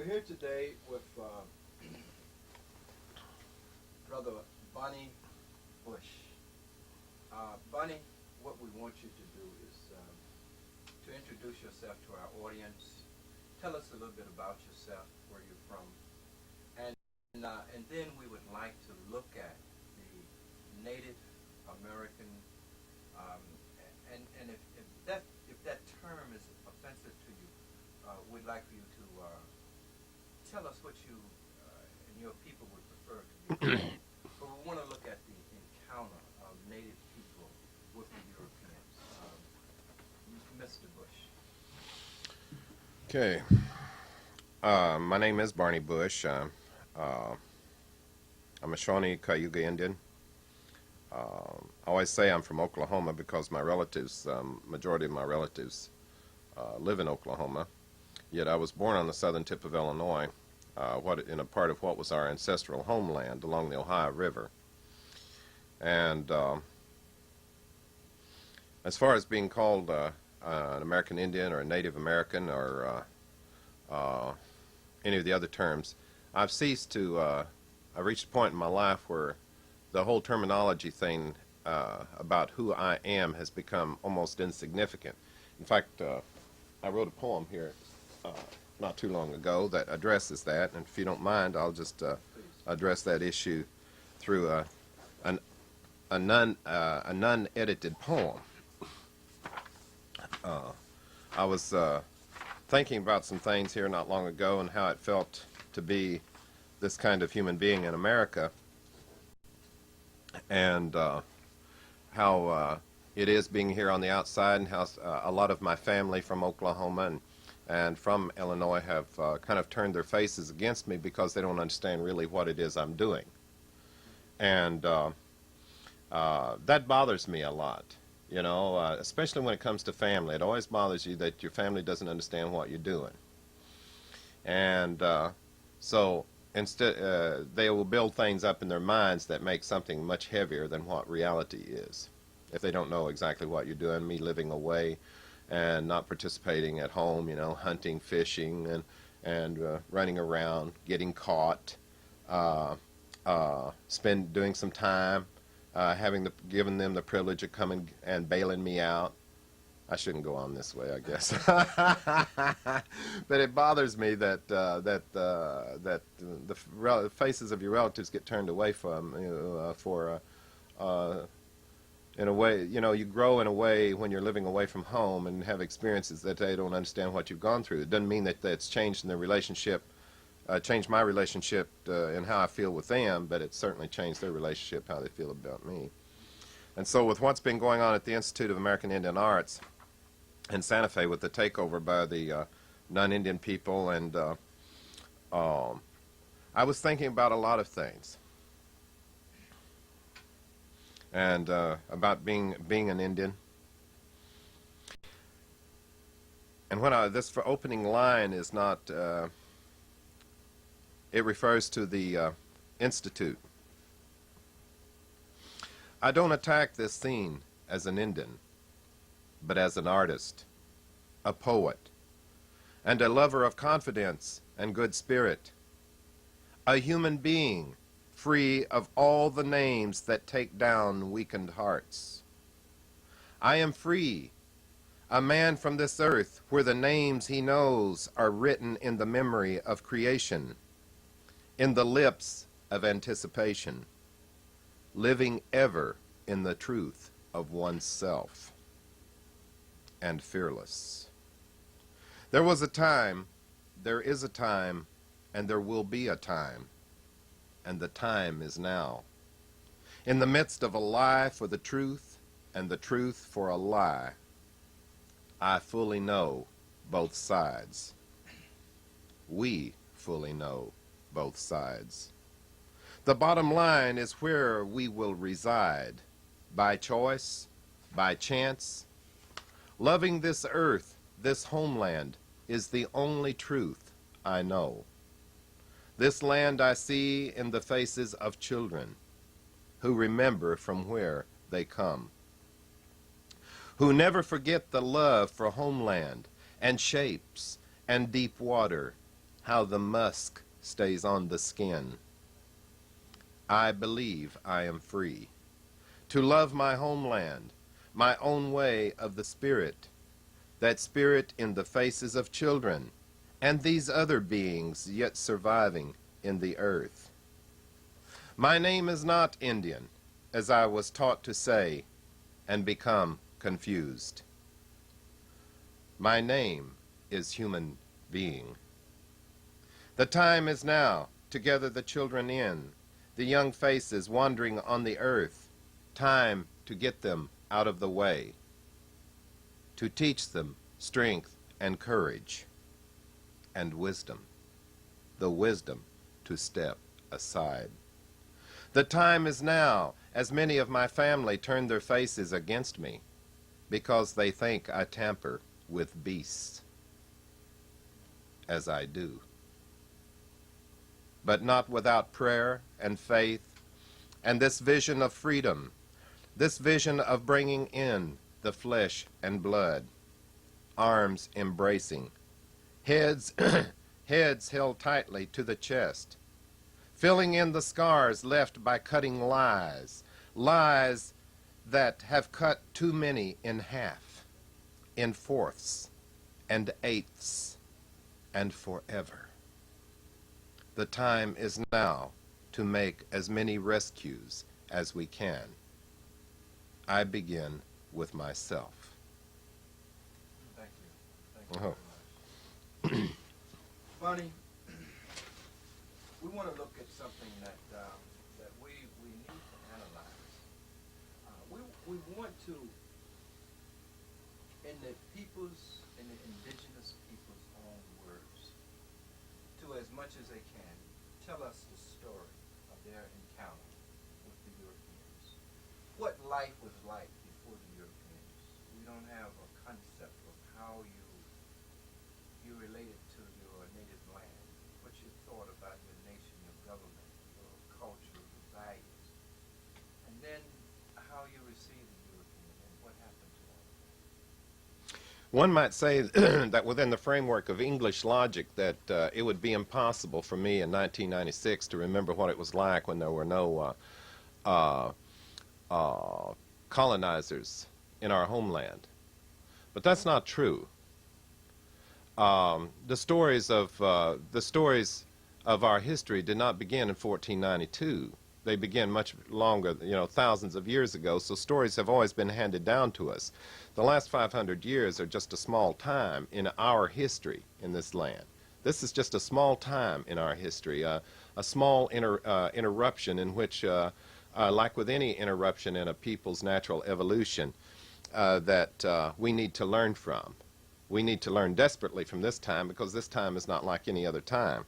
here today with Brother Barney Bush. Barney, what we want you to do is to introduce yourself to our audience. Tell us a little bit about yourself, where you're from, and then we would like to look at the Native American, and if that term is offensive to you, we'd like for you to tell us what you and your people would prefer to be. But we want to look at the encounter of Native people with the Europeans. Mr. Bush. Okay. My name is Barney Bush. I'm a Shawnee Cayuga Indian. I always say I'm from Oklahoma because my relatives, majority of my relatives, live in Oklahoma. Yet I was born on the southern tip of Illinois, in a part of what was our ancestral homeland along the Ohio River. And as far as being called an American Indian or a Native American or any of the other terms, I've ceased to, I reached a point in my life where the whole terminology thing about who I am has become almost insignificant. In fact, I wrote a poem here not too long ago that addresses that, and if you don't mind, I'll just address that issue through a non-edited poem. I was thinking about some things here not long ago and how it felt to be this kind of human being in America, and how it is being here on the outside, and how a lot of my family from Oklahoma and from Illinois have kind of turned their faces against me because they don't understand really what it is I'm doing. And that bothers me a lot, you know, especially when it comes to family. It always bothers you that your family doesn't understand what you're doing. And so instead, they will build things up in their minds that make something much heavier than what reality is. If they don't know exactly what you're doing, me living away and not participating at home, you know, hunting, fishing, and running around, getting caught, doing some time, giving them the privilege of coming and bailing me out. I shouldn't go on this way, I guess. But it bothers me that the faces of your relatives get turned away from you in a way, you know, you grow in a way when you're living away from home and have experiences that they don't understand what you've gone through. It doesn't mean that that's changed in their relationship, changed my relationship and how I feel with them, but it certainly changed their relationship, how they feel about me. And so with what's been going on at the Institute of American Indian Arts in Santa Fe with the takeover by the non-Indian people, and I was thinking about a lot of things. And about being an Indian. And when this opening line is not, it refers to the Institute. I don't attack this scene as an Indian, but as an artist, a poet, and a lover of confidence and good spirit, a human being free of all the names that take down weakened hearts. I am free, a man from this earth where the names he knows are written in the memory of creation, in the lips of anticipation, living ever in the truth of oneself, and fearless. There was a time, there is a time, and there will be a time. And the time is now. In the midst of a lie for the truth and the truth for a lie, I fully know both sides. We fully know both sides. The bottom line is where we will reside, by choice, by chance. Loving this earth, this homeland, is the only truth I know. This land I see in the faces of children who remember from where they come, who never forget the love for homeland and shapes and deep water, how the musk stays on the skin. I believe I am free to love my homeland, my own way of the spirit, that spirit in the faces of children and these other beings yet surviving in the earth. My name is not Indian, as I was taught to say and become confused. My name is human being. The time is now to gather the children in, the young faces wandering on the earth, time to get them out of the way, to teach them strength and courage and wisdom, the wisdom to step aside. The time is now, as many of my family turn their faces against me because they think I tamper with beasts, as I do. But not without prayer and faith and this vision of freedom, this vision of bringing in the flesh and blood, arms embracing, heads, heads held tightly to the chest, filling in the scars left by cutting lies, lies that have cut too many in half, in fourths and eighths, and forever. The time is now to make as many rescues as we can. I begin with myself. Thank you. Thank you very much. Barney, we want to look at something that we need to analyze. We want to, in the indigenous people's own words, to as much as they can, tell us the story of their encounter with the Europeans. What life was like before the Europeans. We don't have a concept of how you related to your native land, what you thought about your nation, your government, your culture, your values, and then how you received the European and what happened to all of that. One might say that within the framework of English logic that it would be impossible for me in 1996 to remember what it was like when there were no colonizers in our homeland. But that's not true. The stories of our history did not begin in 1492. They began much longer, thousands of years ago, so stories have always been handed down to us. The last 500 years are just a small time in our history in this land. This is just a small time in our history, a small interruption in which, like with any interruption in a people's natural evolution, that we need to learn from. We need to learn desperately from this time because this time is not like any other time.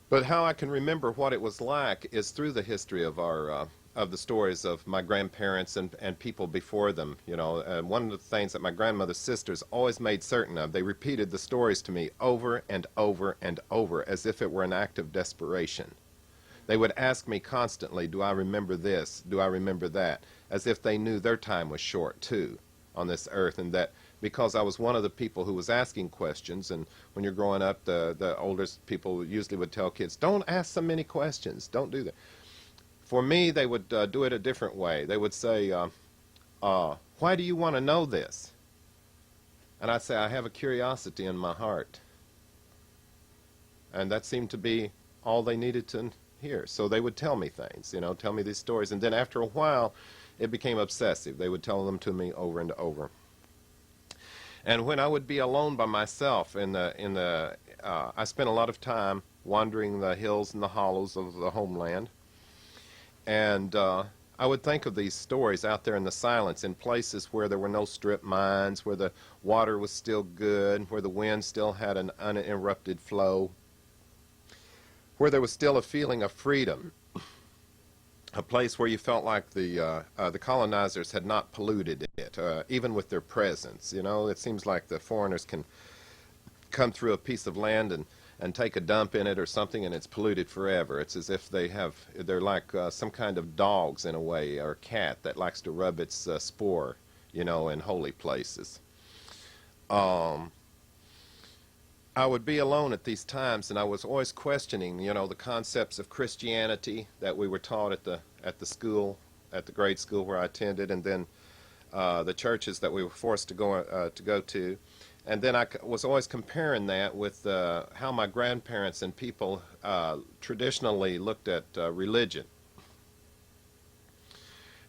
But how I can remember what it was like is through the history of our of the stories of my grandparents and people before them. One of the things that my grandmother's sisters always made certain of, they repeated the stories to me over and over and over as if it were an act of desperation. They would ask me constantly, do I remember this? Do I remember that? As if they knew their time was short too on this earth, and that because I was one of the people who was asking questions, and when you're growing up, the older people usually would tell kids, don't ask so many questions, don't do that. For me, they would do it a different way. They would say, why do you want to know this? And I'd say, I have a curiosity in my heart. And that seemed to be all they needed to hear. So they would tell me things, tell me these stories. And then after a while, it became obsessive. They would tell them to me over and over. And when I would be alone by myself I spent a lot of time wandering the hills and the hollows of the homeland. And I would think of these stories out there in the silence, in places where there were no strip mines, where the water was still good, where the wind still had an uninterrupted flow, where there was still a feeling of freedom, a place where you felt like the colonizers had not polluted it, even with their presence. It seems like the foreigners can come through a piece of land and take a dump in it or something, and it's polluted forever. It's as if they're like some kind of dogs in a way, or a cat that likes to rub its spoor, in holy places. I would be alone at these times, and I was always questioning, the concepts of Christianity that we were taught at the school, at the grade school where I attended, and then the churches that we were forced to go to. And then I was always comparing that with how my grandparents and people traditionally looked at religion.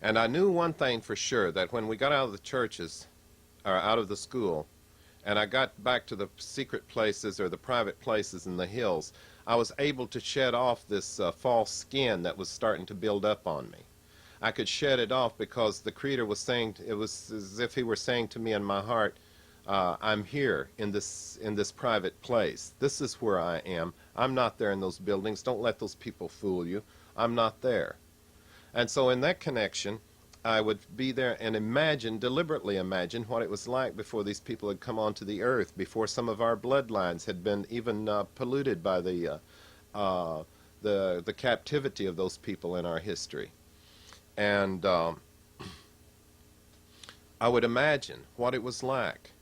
And I knew one thing for sure, that when we got out of the churches, or out of the school, and I got back to the secret places or the private places in the hills, I was able to shed off this false skin that was starting to build up on me. I could shed it off because the Creator was saying, it was as if He were saying to me in my heart, I'm here in this private place. This is where I am. I'm not there in those buildings. Don't let those people fool you. I'm not there. And so in that connection, I would be there and deliberately imagine what it was like before these people had come onto the earth, before some of our bloodlines had been even polluted by the captivity of those people in our history. And I would imagine what it was like.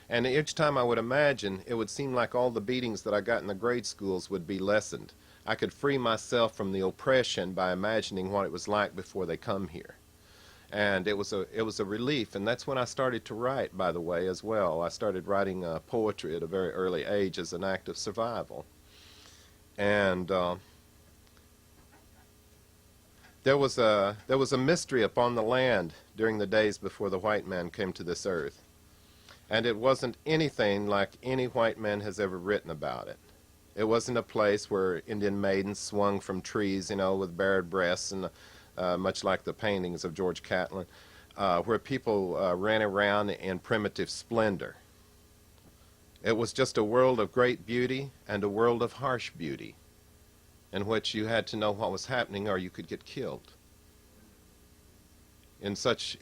And each time I would imagine, it would seem like all the beatings that I got in the grade schools would be lessened. I could free myself from the oppression by imagining what it was like before they come here. And it was a relief, and that's when I started to write, by the way, as well. I started writing poetry at a very early age as an act of survival. And there was a mystery upon the land during the days before the white man came to this earth. And it wasn't anything like any white man has ever written about it. It wasn't a place where Indian maidens swung from trees, with bared breasts, and much like the paintings of George Catlin, where people ran around in primitive splendor. It was just a world of great beauty and a world of harsh beauty, in which you had to know what was happening or you could get killed. In such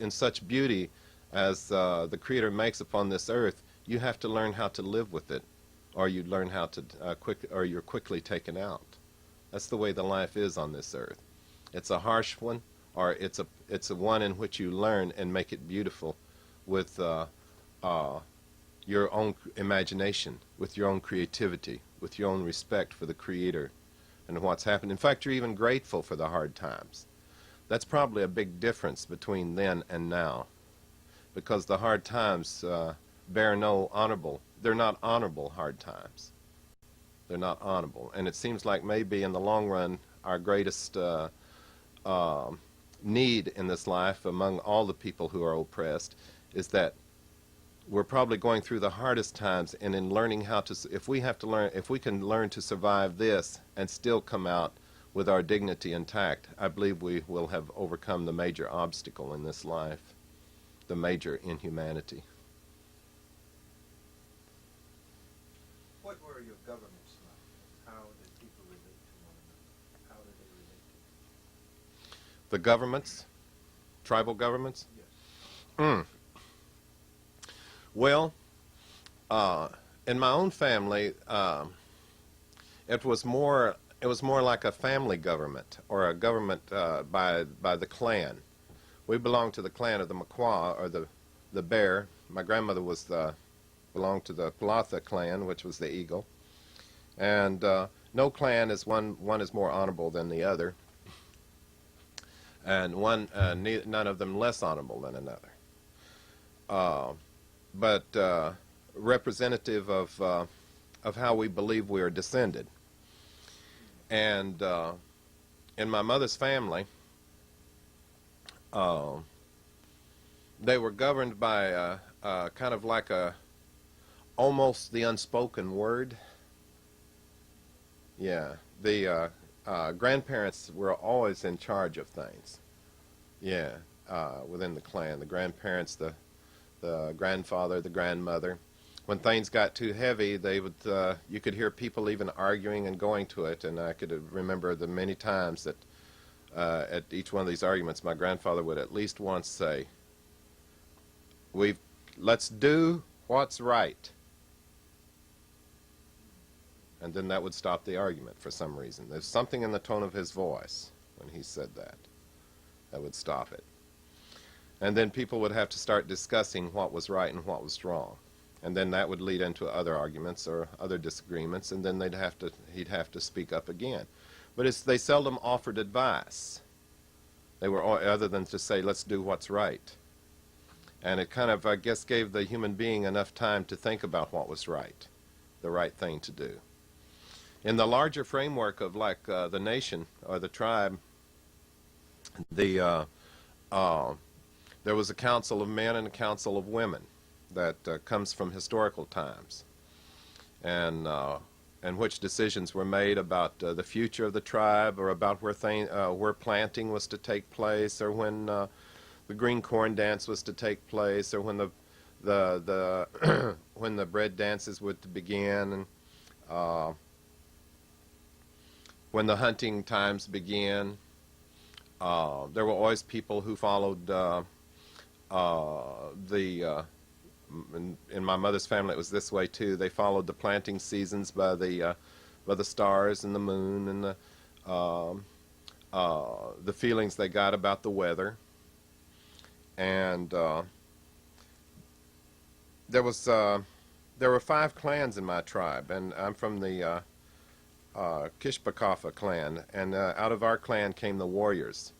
beauty as the Creator makes upon this earth, you have to learn how to live with it, or you learn how to you're quickly taken out. That's the way the life is on this earth. It's a harsh one, or it's a one in which you learn and make it beautiful with your own imagination, with your own creativity, with your own respect for the Creator and what's happened. In fact, you're even grateful for the hard times. That's probably a big difference between then and now, because the hard times bear no honorable. They're not honorable hard times. They're not honorable. And it seems like maybe in the long run, our greatest need in this life among all the people who are oppressed is that we're probably going through the hardest times, and in learning how to, if we can learn to survive this and still come out with our dignity intact, I believe we will have overcome the major obstacle in this life, the major inhumanity. What were your governments like? How did people relate to one another? How did they relate to you? The governments? Tribal governments? Yes. Well, in my own family, it was more like a family government, or a government by the clan. We belonged to the clan of the Makwa, or the bear. My grandmother belonged to the Palatha clan, which was the eagle. And no clan is one is more honorable than the other, and none of them less honorable than another. But representative of how we believe we are descended. And in my mother's family, they were governed by kind of like almost the unspoken word. Yeah, the grandparents were always in charge of things. Yeah, within the clan, the grandparents, the grandfather, the grandmother. When things got too heavy, they would you could hear people even arguing and going to it, and I could remember the many times that at each one of these arguments, my grandfather would at least once say, let's do what's right. And then that would stop the argument for some reason. There's something in the tone of his voice when he said that would stop it. And then people would have to start discussing what was right and what was wrong. And then that would lead into other arguments or other disagreements, and then he'd have to speak up again. But they seldom offered advice. They were other than to say, let's do what's right. And it kind of, I guess, gave the human being enough time to think about what was right, the right thing to do. In the larger framework of like the nation or the tribe, there was a council of men and a council of women that comes from historical times, and which decisions were made about the future of the tribe, or about where planting was to take place, or when the green corn dance was to take place, or when the when the bread dances were to begin, and when the hunting times began. There were always people who followed in my mother's family it was this way too. They followed the planting seasons by the stars and the moon and the feelings they got about the weather. And there were 5 clans in my tribe, and I'm from the Kishpakafa clan, and out of our clan came the warriors.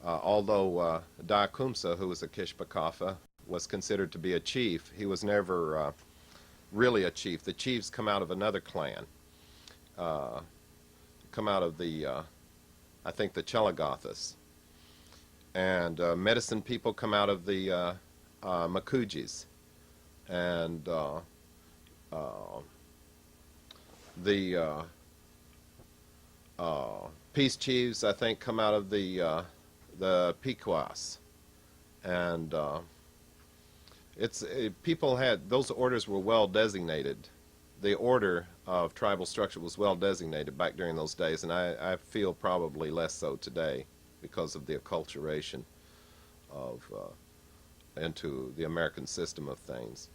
Although Dakumsa, who was a Kishpakafa, was considered to be a chief, he was never really a chief. The chiefs come out of another clan, come out of the, I think, the Chelagathas. And medicine people come out of the Makujis. And the peace chiefs, I think, come out of the Pequas. And people had, those orders were well designated. The order of tribal structure was well designated back during those days, and I feel probably less so today because of the acculturation of into the American system of things.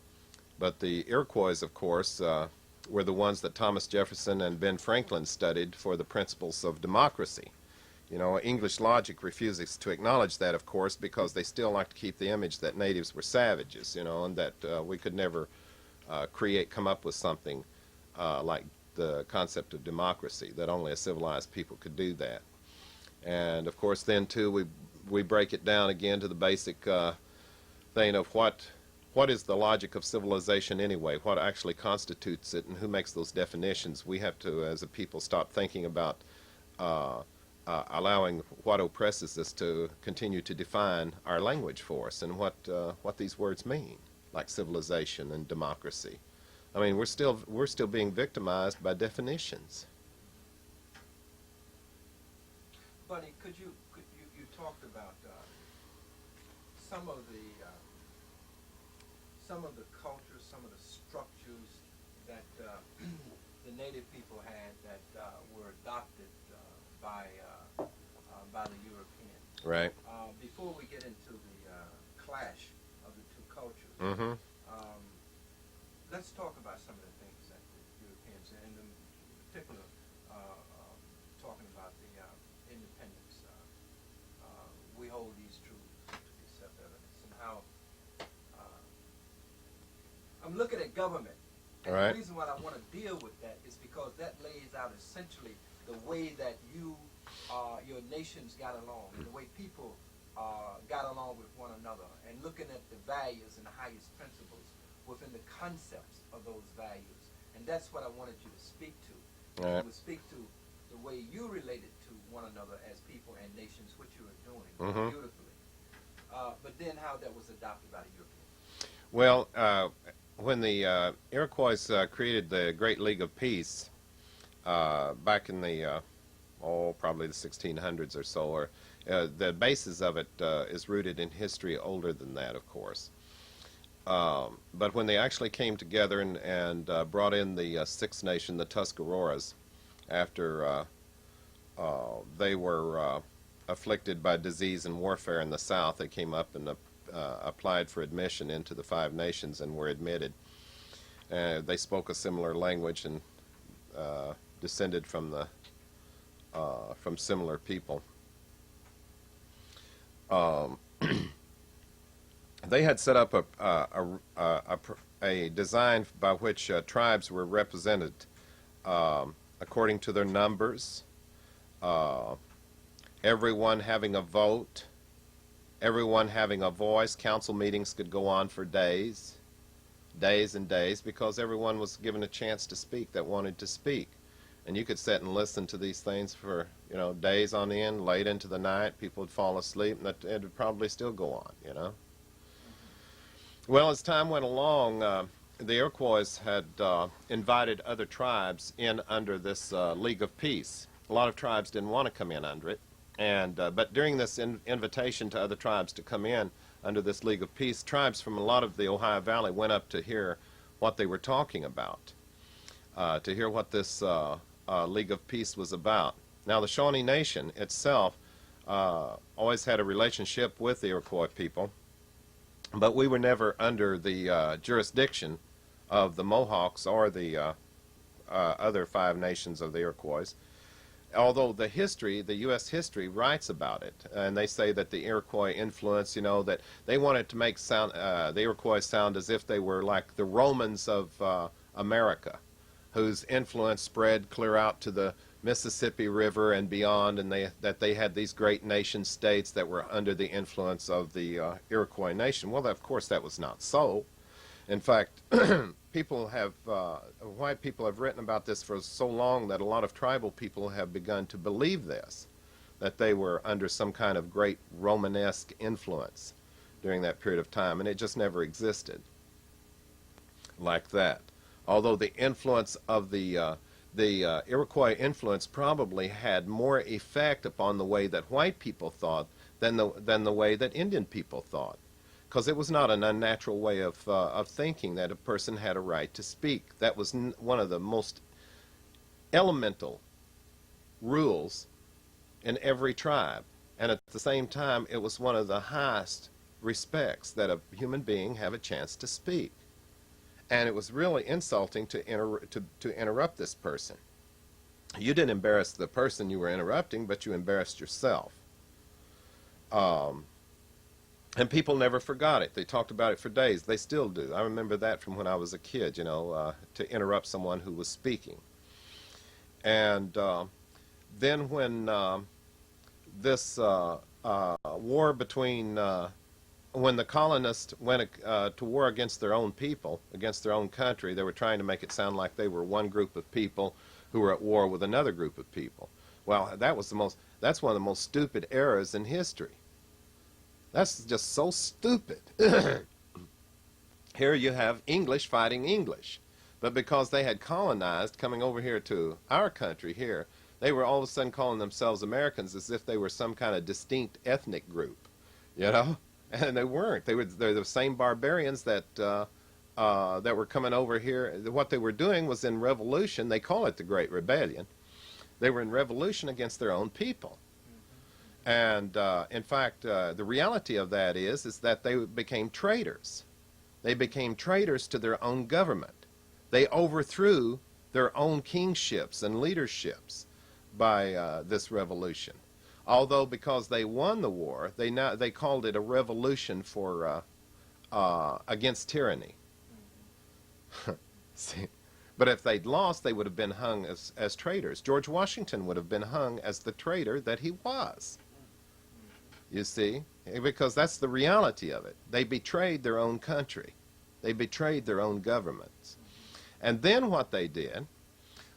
But the Iroquois, of course, were the ones that Thomas Jefferson and Ben Franklin studied for the principles of democracy. You know, English logic refuses to acknowledge that, of course, because they still like to keep the image that natives were savages, you know, and that we could never come up with something like the concept of democracy, that only a civilized people could do that. And, of course, then, too, we break it down again to the basic thing of what is the logic of civilization anyway, what actually constitutes it, and who makes those definitions. We have to, as a people, stop thinking about allowing what oppresses us to continue to define our language for us, and what these words mean, like civilization and democracy. I mean, we're still being victimized by definitions. Buddy, you talked about some of the cultures, some of the structures that the native people had that were adopted by the Europeans. Right. Before we get into the clash of the two cultures, Mm-hmm. let's talk about some of the things that the Europeans, and in particular, talking about the independence. We hold these truths to be self-evident, and how I'm looking at government. And Right. the reason why I want to deal with that is because that lays out essentially the way that your nations got along, and the way people got along with one another, and looking at the values and the highest principles within the concepts of those values. And that's what I wanted you to speak to. Right. You would speak to the way you related to one another as people and nations, which you are doing Mhm. beautifully. But then how that was adopted by the Europeans. Well, when the Iroquois created the Great League of Peace back in the probably the 1600s or so, or the basis of it is rooted in history older than that, of course. But when they actually came together and brought in the Sixth Nation, the Tuscaroras, after they were afflicted by disease and warfare in the South, they came up and applied for admission into the Five Nations and were admitted. They spoke a similar language and descended from similar they they had set up a design by which tribes were represented according to their numbers, everyone having a vote, everyone having a voice. Council meetings could go on for days, days and days, because everyone was given a chance to speak that wanted to speak. And you could sit and listen to these things for, you know, days on end, late into the night. People would fall asleep, and it would probably still go on, you know. Well, as time went along, the Iroquois had invited other tribes in under this League of Peace. A lot of tribes didn't want to come in under it, and but during this invitation to other tribes to come in under this League of Peace, tribes from a lot of the Ohio Valley went up to hear what they were talking about, to hear what this League of Peace was about. Now, the Shawnee Nation itself always had a relationship with the Iroquois people, but we were never under the jurisdiction of the Mohawks or the other 5 nations of the Iroquois. Although the history, the U.S. history, writes about it, and they say that the Iroquois influence, you know, that they wanted to make the Iroquois sound as if they were like the Romans of America, whose influence spread clear out to the Mississippi River and beyond, and that they had these great nation states that were under the influence of the Iroquois nation. Well, of course, that was not so. In fact, white people have written about this for so long that a lot of tribal people have begun to believe this, that they were under some kind of great Romanesque influence during that period of time, and it just never existed like that. Although the influence of the Iroquois influence probably had more effect upon the way that white people thought than the way that Indian people thought, because it was not an unnatural way of thinking that a person had a right to speak. That was one of the most elemental rules in every tribe, and at the same time, it was one of the highest respects that a human being have a chance to speak. And it was really insulting to interrupt this person. You didn't embarrass the person you were interrupting, but you embarrassed yourself. And people never forgot it. They talked about it for days. They still do. I remember that from when I was a kid, you know, to interrupt someone who was speaking. And then when this war between when the colonists went to war against their own people, against their own country, they were trying to make it sound like they were one group of people who were at war with another group of people. Well, that's one of the most stupid errors in history. That's just so stupid. Here you have English fighting English, but because they had colonized, coming over here to our country here, they were all of a sudden calling themselves Americans as if they were some kind of distinct ethnic group, you know? And they weren't. They're the same barbarians that were coming over here. What they were doing was in revolution. They call it the Great Rebellion. They were in revolution against their own people. And in fact, the reality of that is that they became traitors. They became traitors to their own government. They overthrew their own kingships and leaderships by this revolution. Although because they won the war, they called it a revolution for against tyranny. See? But if they'd lost, they would have been hung as traitors. George Washington would have been hung as the traitor that he was. You see? Because that's the reality of it. They betrayed their own country. They betrayed their own governments. And then what they did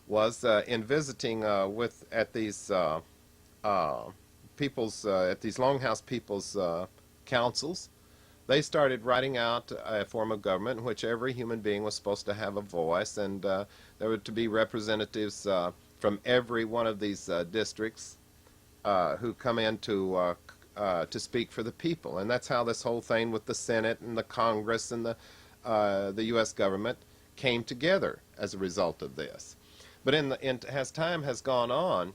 was in visiting at these longhouse people's councils, they started writing out a form of government in which every human being was supposed to have a voice, and there were to be representatives from every one of these districts who come in to speak for the people. And that's how this whole thing with the Senate and the Congress and the U.S. government came together as a result of this. But as time has gone on,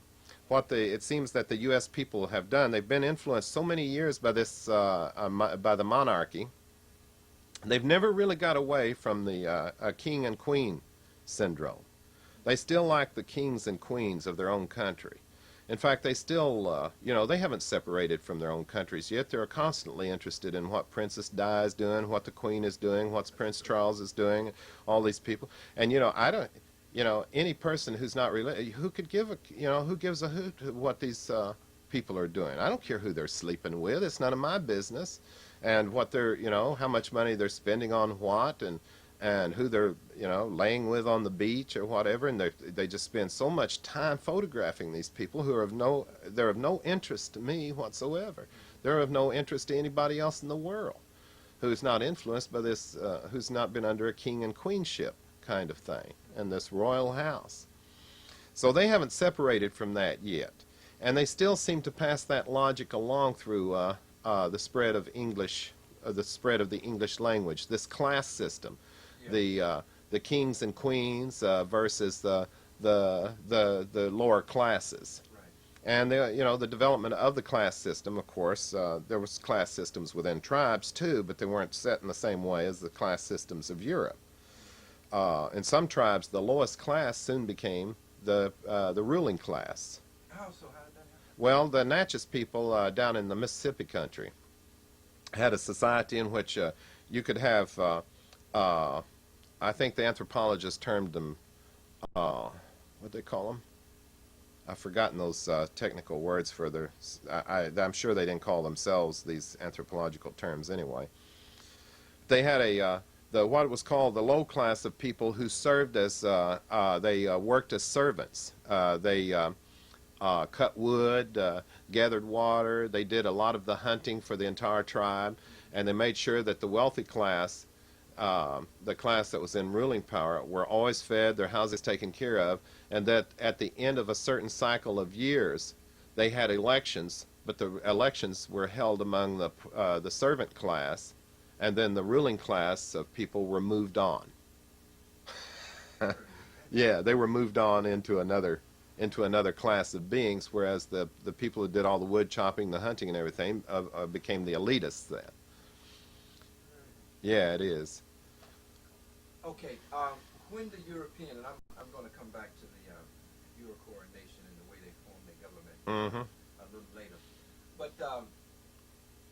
it seems that the U.S. people have done, they've been influenced so many years by this by the monarchy. They've never really got away from the king and queen syndrome. They still like the kings and queens of their own country. In fact, they still, you know, they haven't separated from their own countries yet. They're constantly interested in what Princess Di is doing, what the Queen is doing, what Prince Charles is doing, all these people. And, you know, I don't, you know, any person who's not related, who could give a, you know, who gives a hoot what these people are doing? I don't care who they're sleeping with. It's none of my business. And what they're, you know, how much money they're spending on what, and who they're, you know, laying with on the beach or whatever, and they just spend so much time photographing these people who are they're of no interest to me whatsoever. They're of no interest to anybody else in the world who's not influenced by this, who's not been under a king and queenship kind of thing, and this royal house. So they haven't separated from that yet, and they still seem to pass that logic along through the spread of English, the spread of the English language, this class system. Yeah. The kings and queens versus the lower classes. Right. And you know, the development of the class system, of course, there was class systems within tribes too, but they weren't set in the same way as the class systems of Europe. In some tribes, the lowest class soon became the ruling class. How so? How did that happen? Well, the Natchez people down in the Mississippi country had a society in which you could have I think the anthropologists termed them, what they call them? I've forgotten those technical words for their, I'm sure they didn't call themselves these anthropological terms anyway. They had what was called the low class of people who served as, they worked as servants. They cut wood, gathered water, they did a lot of the hunting for the entire tribe, and they made sure that the wealthy class, the class that was in ruling power, were always fed, their houses taken care of, and that at the end of a certain cycle of years they had elections, but the elections were held among the servant class, and then the ruling class of people were moved on. Yeah, they were moved on into another class of beings, whereas the people who did all the wood chopping, the hunting and everything became the elitists then. Yeah, it is. Okay, when the European, and I'm going to come back to the Iroquois nation and the way they formed their government a little later. But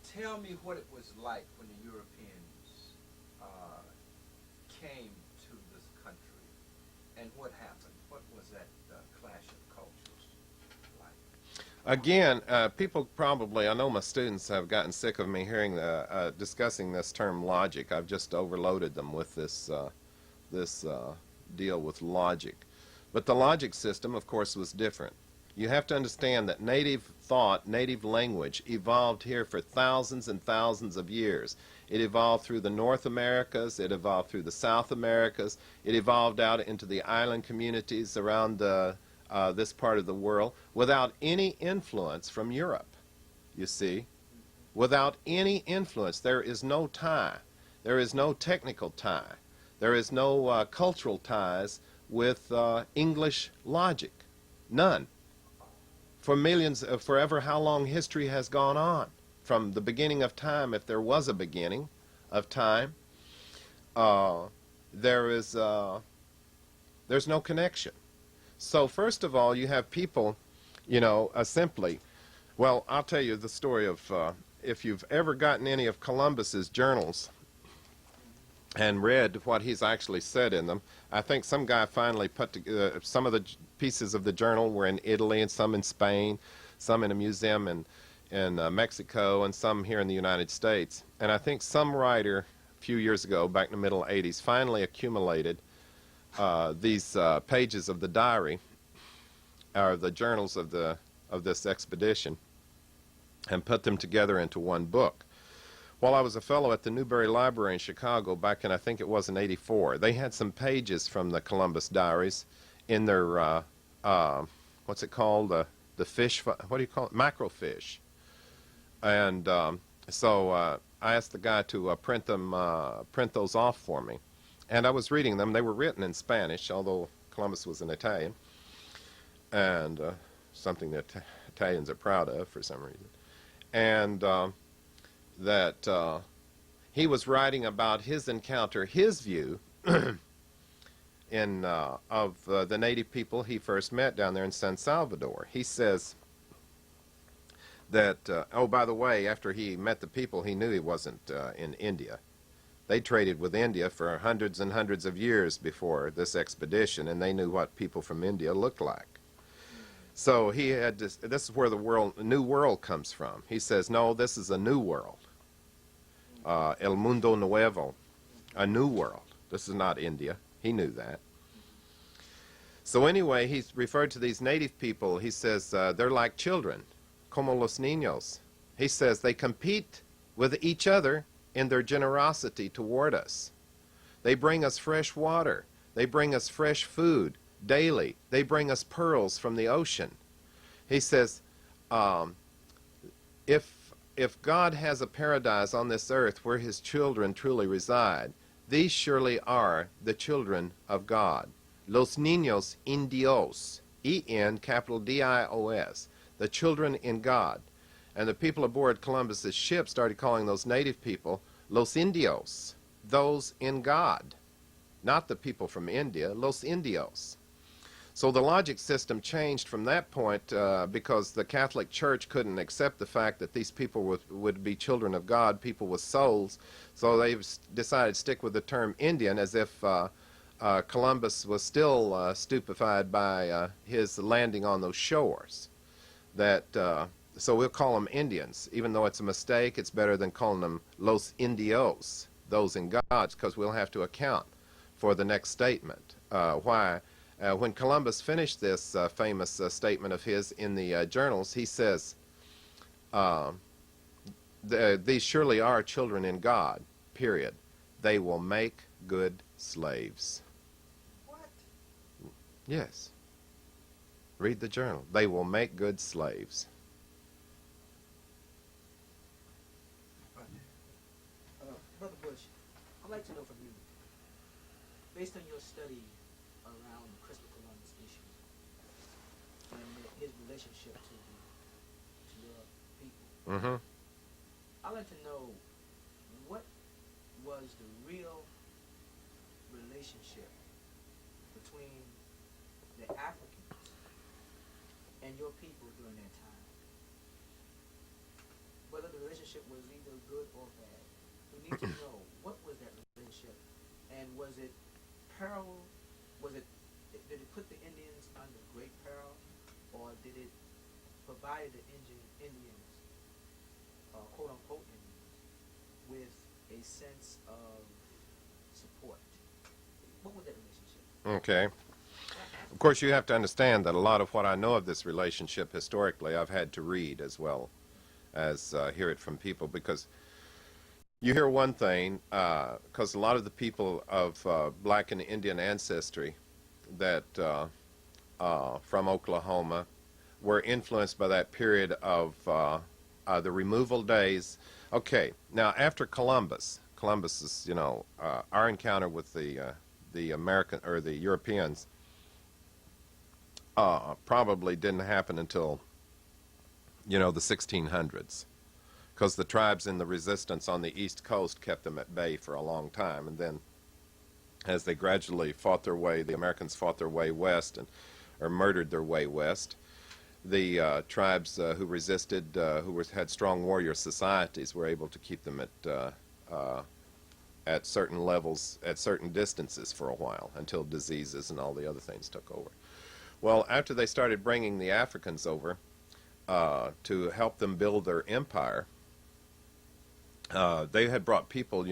tell me what it was like when the Europeans came to this country, and what happened. What was that clash of cultures like? Again, people probably, I know my students have gotten sick of me hearing discussing this term logic. I've just overloaded them with this deal with logic. But the logic system, of course, was different. You have to understand that native thought, native language evolved here for thousands and thousands of years. It evolved through the North Americas, it evolved through the South Americas, it evolved out into the island communities around this part of the world without any influence from Europe, you see. Without any influence. There is no tie. There is no technical tie. There is no cultural ties with English logic. None. For millions, forever how long history has gone on. From the beginning of time, if there was a beginning of time, there's no connection. So first of all, you have people, you know, simply, well, I'll tell you the story of, if you've ever gotten any of Columbus's journals and read what he's actually said in them, I think some guy finally put together, some of the pieces of the journal were in Italy and some in Spain, some in a museum in Mexico, and some here in the United States. And I think some writer a few years ago, back in the middle 80s, finally accumulated these pages of the diary, or the journals of this expedition, and put them together into one book. While I was a fellow at the Newberry Library in Chicago back in, I think it was in '84, they had some pages from the Columbus diaries in their, what's it called, the fish, what do you call it, macrofiche. And so I asked the guy to print those off for me. And I was reading them. They were written in Spanish, although Columbus was an Italian, and something that Italians are proud of for some reason. And that he was writing about his encounter, his view of the native people he first met down there in San Salvador. He says, that, oh, by the way, after he met the people, he knew he wasn't in India. They traded with India for hundreds and hundreds of years before this expedition, and they knew what people from India looked like. So he had this is where the new world comes from. He says, no, this is a new world. El mundo nuevo, a new world. This is not India. He knew that. So anyway, he's referred to these native people. He says they're like children, como los niños. He says they compete with each other in their generosity toward us. They bring us fresh water. They bring us fresh food daily. They bring us pearls from the ocean. He says, if God has a paradise on this earth where his children truly reside, these surely are the children of God. Los niños indios, E-N, capital D-I-O-S, the children in God. And the people aboard Columbus's ship started calling those native people los indios, those in God. Not the people from India, los indios. So the logic system changed from that point because the Catholic Church couldn't accept the fact that these people would be children of God, people with souls. So they decided to stick with the term Indian, as if Columbus was still stupefied by his landing on those shores. So we'll call them Indians. Even though it's a mistake, it's better than calling them los indios, those in God, because we'll have to account for the next statement. When Columbus finished this famous statement of his in the journals, he says, these surely are children in God, period. They will make good slaves. What? Yes. Read the journal. They will make good slaves. Brother Bush, I'd like to know from you, based on your study around the Christopher Columbus issue and his relationship to your people, Mm-hmm. I'd like to know what was the real relationship between the Africans and your people during that time. Whether the relationship was either good or bad. We need to know, what was that relationship, and was it peril? Did it put the Indians under great peril, or did it provide the Indians, quote unquote Indians, with a sense of support? What was that relationship? Okay. Of course, you have to understand that a lot of what I know of this relationship historically, I've had to read as well as hear it from people, because you hear one thing, because a lot of the people of black and Indian ancestry that from Oklahoma were influenced by that period of the removal days. Okay, now after Columbus is, our encounter with the American or the Europeans probably didn't happen until, the 1600s. Because the tribes in the resistance on the East Coast kept them at bay for a long time. And then as they gradually the Americans fought their way west or murdered their way west, the tribes who resisted, had strong warrior societies, were able to keep them at certain levels, at certain distances for a while, until diseases and all the other things took over. Well, after they started bringing the Africans over to help them build their empire, they had brought people,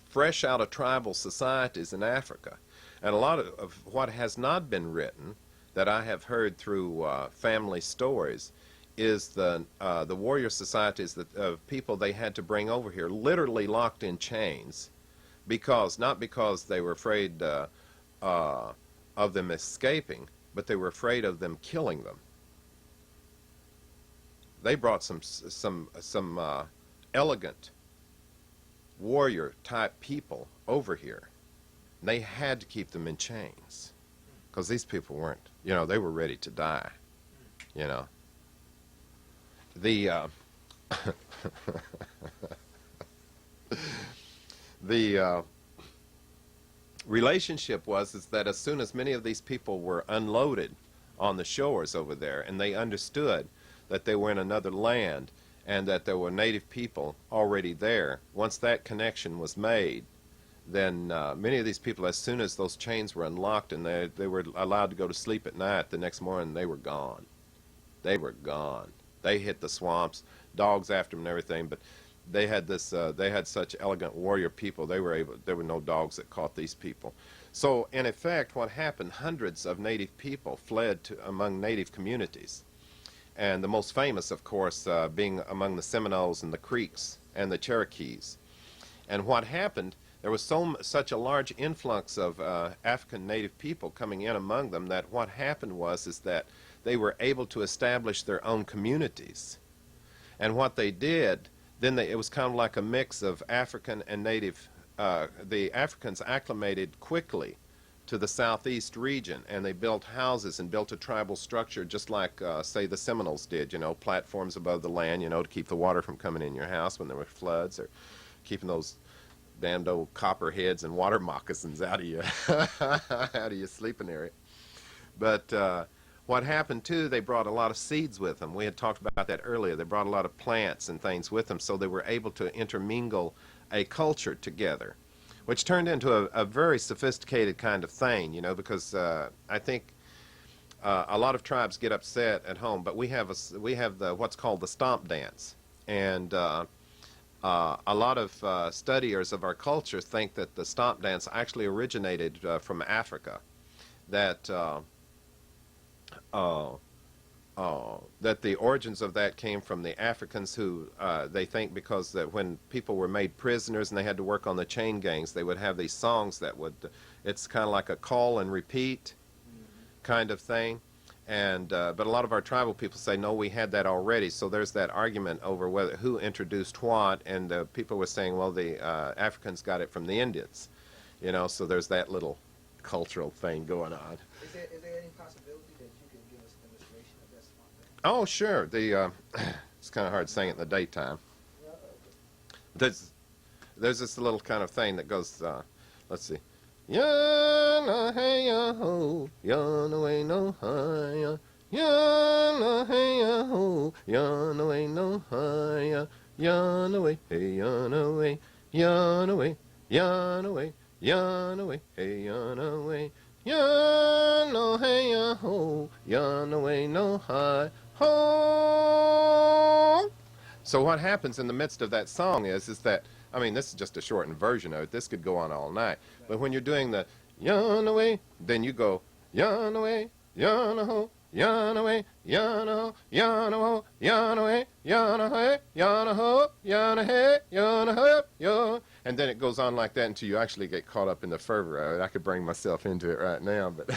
fresh out of tribal societies in Africa. And a lot of what has not been written, that I have heard through family stories, is the warrior societies of people they had to bring over here, literally locked in chains, not because they were afraid of them escaping, but they were afraid of them killing them. They brought some elegant warrior type people over here. They had to keep them in chains because these people weren't, they were ready to die. The relationship is that as soon as many of these people were unloaded on the shores over there, and they understood that they were in another land and that there were native people already there. Once that connection was made, then many of these people, as soon as those chains were unlocked and they were allowed to go to sleep at night, the next morning they were gone. They were gone. They hit the swamps, dogs after them and everything, but they had this. They had such elegant warrior people. There were no dogs that caught these people. So, in effect, what happened? Hundreds of native people fled among native communities, and the most famous, of course, being among the Seminoles and the Creeks and the Cherokees. And what happened? There was such a large influx of African native people coming in among them that what happened is that they were able to establish their own communities. And what they did, then it was kind of like a mix of African and native. The Africans acclimated quickly to the southeast region, and they built houses and built a tribal structure just like, say, the Seminoles did, platforms above the land, to keep the water from coming in your house when there were floods, or keeping those damned old copperheads and water moccasins out of your, out of your sleeping area. But what happened, too, they brought a lot of seeds with them. We had talked about that earlier. They brought a lot of plants and things with them, so they were able to intermingle a culture together, which turned into a very sophisticated kind of thing, because I think a lot of tribes get upset at home, but we have what's called the stomp dance, and a lot of studiers of our culture think that the stomp dance actually originated from Africa, that that the origins of that came from the Africans who, they think because that when people were made prisoners and they had to work on the chain gangs, they would have these songs that would, it's kind of like a call and repeat kind of thing. And, but a lot of our tribal people say, no, we had that already. So there's that argument over who introduced what, and people were saying, well, the Africans got it from the Indians, so there's that little cultural thing going on. Is there any possibility that you can give us an illustration of that song thing? Oh, sure. It's kind of hard saying it in the daytime. There's this little kind of thing that goes, let's see. Yana hey ya ho, yana way no higher. Yana hey ya ho, yana way no higher. Yana way, hey yana way, yana way, yana way, yana way, hey yana way. Yana hey ya ho, yana way no high ho. So what happens in the midst of that song is that, I mean, this is just a shortened version of it. This could go on all night. But when you're doing the yana way, then you go yana way, yana ho, yana way, yana ho, yana ho, yana way, yana hey, yana ho, yana hey, yana ho, yo. And then it goes on like that until you actually get caught up in the fervor of it. I could bring myself into it right now, but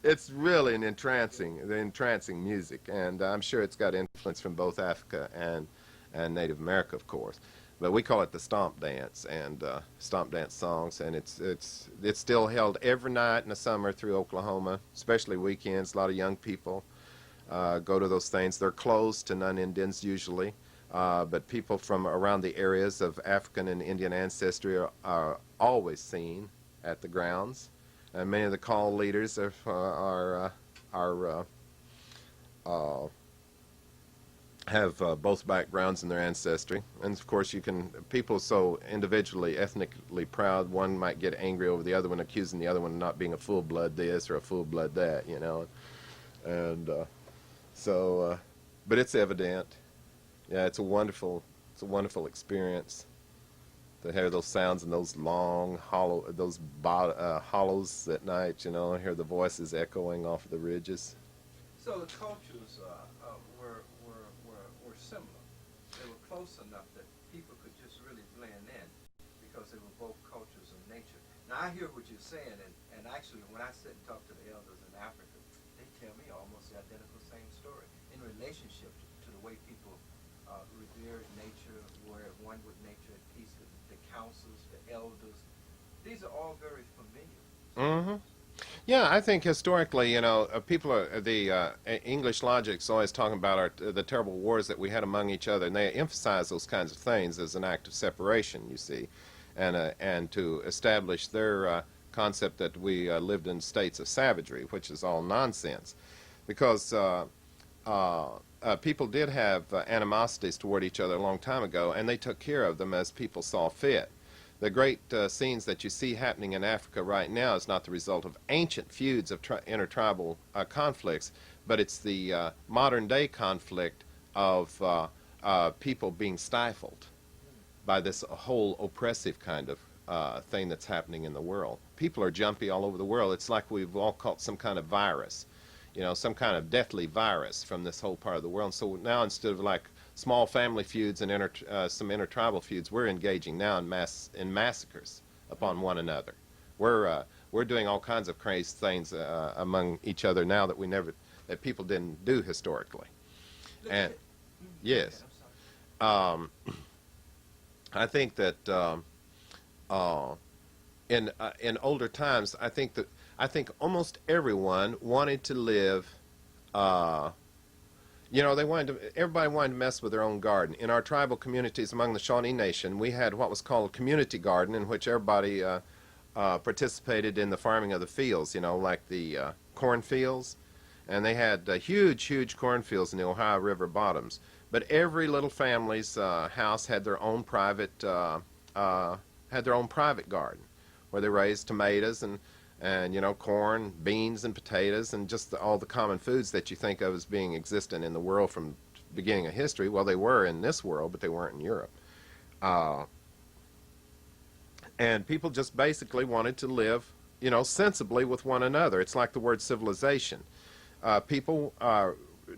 it's really an entrancing music, and I'm sure it's got influence from both Africa and Native America, of course. But we call it the stomp dance and stomp dance songs, and it's still held every night in the summer through Oklahoma, especially weekends. A lot of young people go to those things. They're closed to non-Indians usually, but people from around the areas of African and Indian ancestry are always seen at the grounds. And many of the call leaders have both backgrounds in their ancestry. And of course people so individually, ethnically proud, one might get angry over the other one, accusing the other one of not being a full-blood this or a full-blood that, And but it's evident. Yeah, it's a wonderful experience to hear those sounds and those long, hollows at night, and hear the voices echoing off the ridges. So the cultures were similar. They were close enough that people could just really blend in because they were both cultures of nature. Now I hear what you're saying, and actually when I sit and talk to the elders in Africa, they tell me almost the identical same story in relationship to the way people revered nature, were at one with nature, at peace, the councils, the elders. These are all very familiar. Mm-hmm. Yeah, I think historically, people are, the English logic's always talking about the terrible wars that we had among each other, and they emphasize those kinds of things as an act of separation, you see, and to establish their concept that we lived in states of savagery, which is all nonsense. because people did have animosities toward each other a long time ago, and they took care of them as people saw fit. The great scenes that you see happening in Africa right now is not the result of ancient feuds of intertribal conflicts, but it's the modern day conflict of people being stifled by this whole oppressive kind of thing that's happening in the world. People are jumpy all over the world. It's like we've all caught some kind of virus, you know, some kind of deathly virus from this whole part of the world. So now, instead of like small family feuds and some intertribal feuds, we're engaging now in massacres upon one another. We're doing all kinds of crazy things among each other now that people didn't do historically. And yes, I think that in older times, I think almost everyone wanted to live. You know, everybody wanted to mess with their own garden. In our tribal communities among the Shawnee Nation, we had what was called a community garden, in which everybody participated in the farming of the fields, you know, like the cornfields. And they had huge, huge cornfields in the Ohio River bottoms. But every little family's house had their own private garden, where they raised tomatoes and you know, corn, beans, and potatoes, and just all the common foods that you think of as being existent in the world from the beginning of history. Well, they were in this world, but they weren't in Europe. And people just basically wanted to live, you know, sensibly with one another. It's like the word civilization. People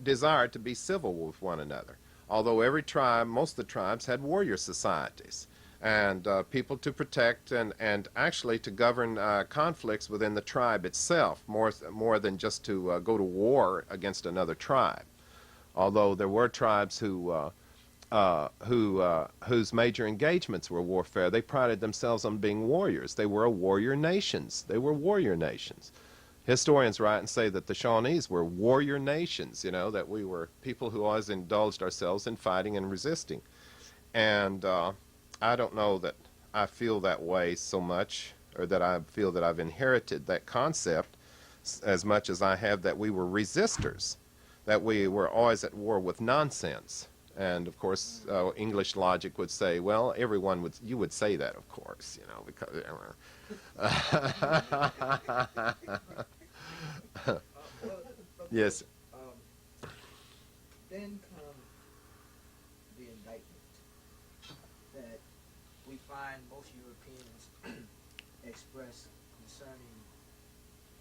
desired to be civil with one another. Although every tribe, most of the tribes, had warrior societies, and people to protect and actually to govern conflicts within the tribe itself, more than just to go to war against another tribe. Although there were tribes whose major engagements were warfare, they prided themselves on being warriors. They were warrior nations. They were warrior nations. Historians write and say that the Shawnees were warrior nations, you know, that we were people who always indulged ourselves in fighting and resisting. And I don't know that I feel that way so much, or that I feel that I've inherited that concept as much as I have that we were resistors, that we were always at war with nonsense. And of course, English logic would say, well, you would say that, of course, you know, because yes. Then come the indictment that we find most Europeans express concerning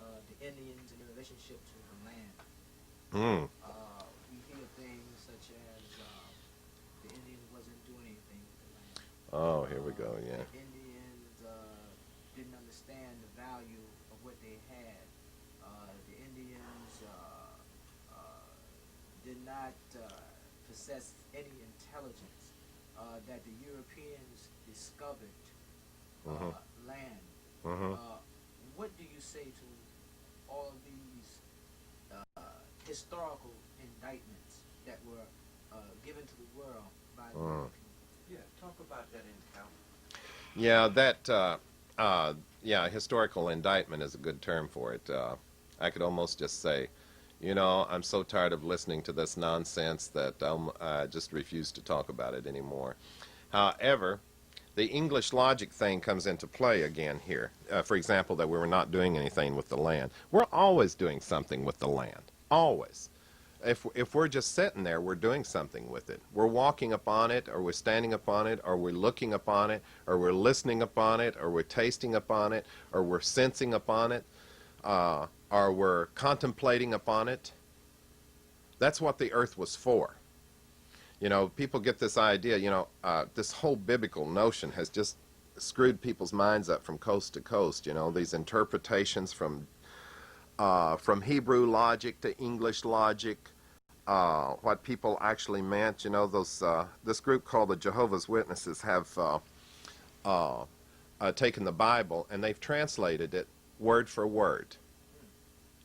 the Indians and their relationship to the land. We hear things such as the Indians wasn't doing anything with the land. Oh, here we go, yeah. The Indians didn't understand the value of what they had. The Indians did not possess any intelligence. That the Europeans discovered land. What do you say to all of these historical indictments that were given to the world by the Europeans? Yeah, talk about that encounter. Yeah, historical indictment is a good term for it. I could almost just say, you know, I'm so tired of listening to this nonsense that I just refuse to talk about it anymore. However, the English logic thing comes into play again here. For example, that we were not doing anything with the land. We're always doing something with the land. Always. If we're just sitting there, we're doing something with it. We're walking upon it, or we're standing upon it, or we're looking upon it, or we're listening upon it, or we're tasting upon it, or we're sensing upon it, or we're contemplating upon it. That's what the earth was for. You know, people get this idea, you know, this whole biblical notion has just screwed people's minds up from coast to coast, you know, these interpretations from Hebrew logic to English logic, what people actually meant. You know, this group called the Jehovah's Witnesses have taken the Bible and they've translated it word for word,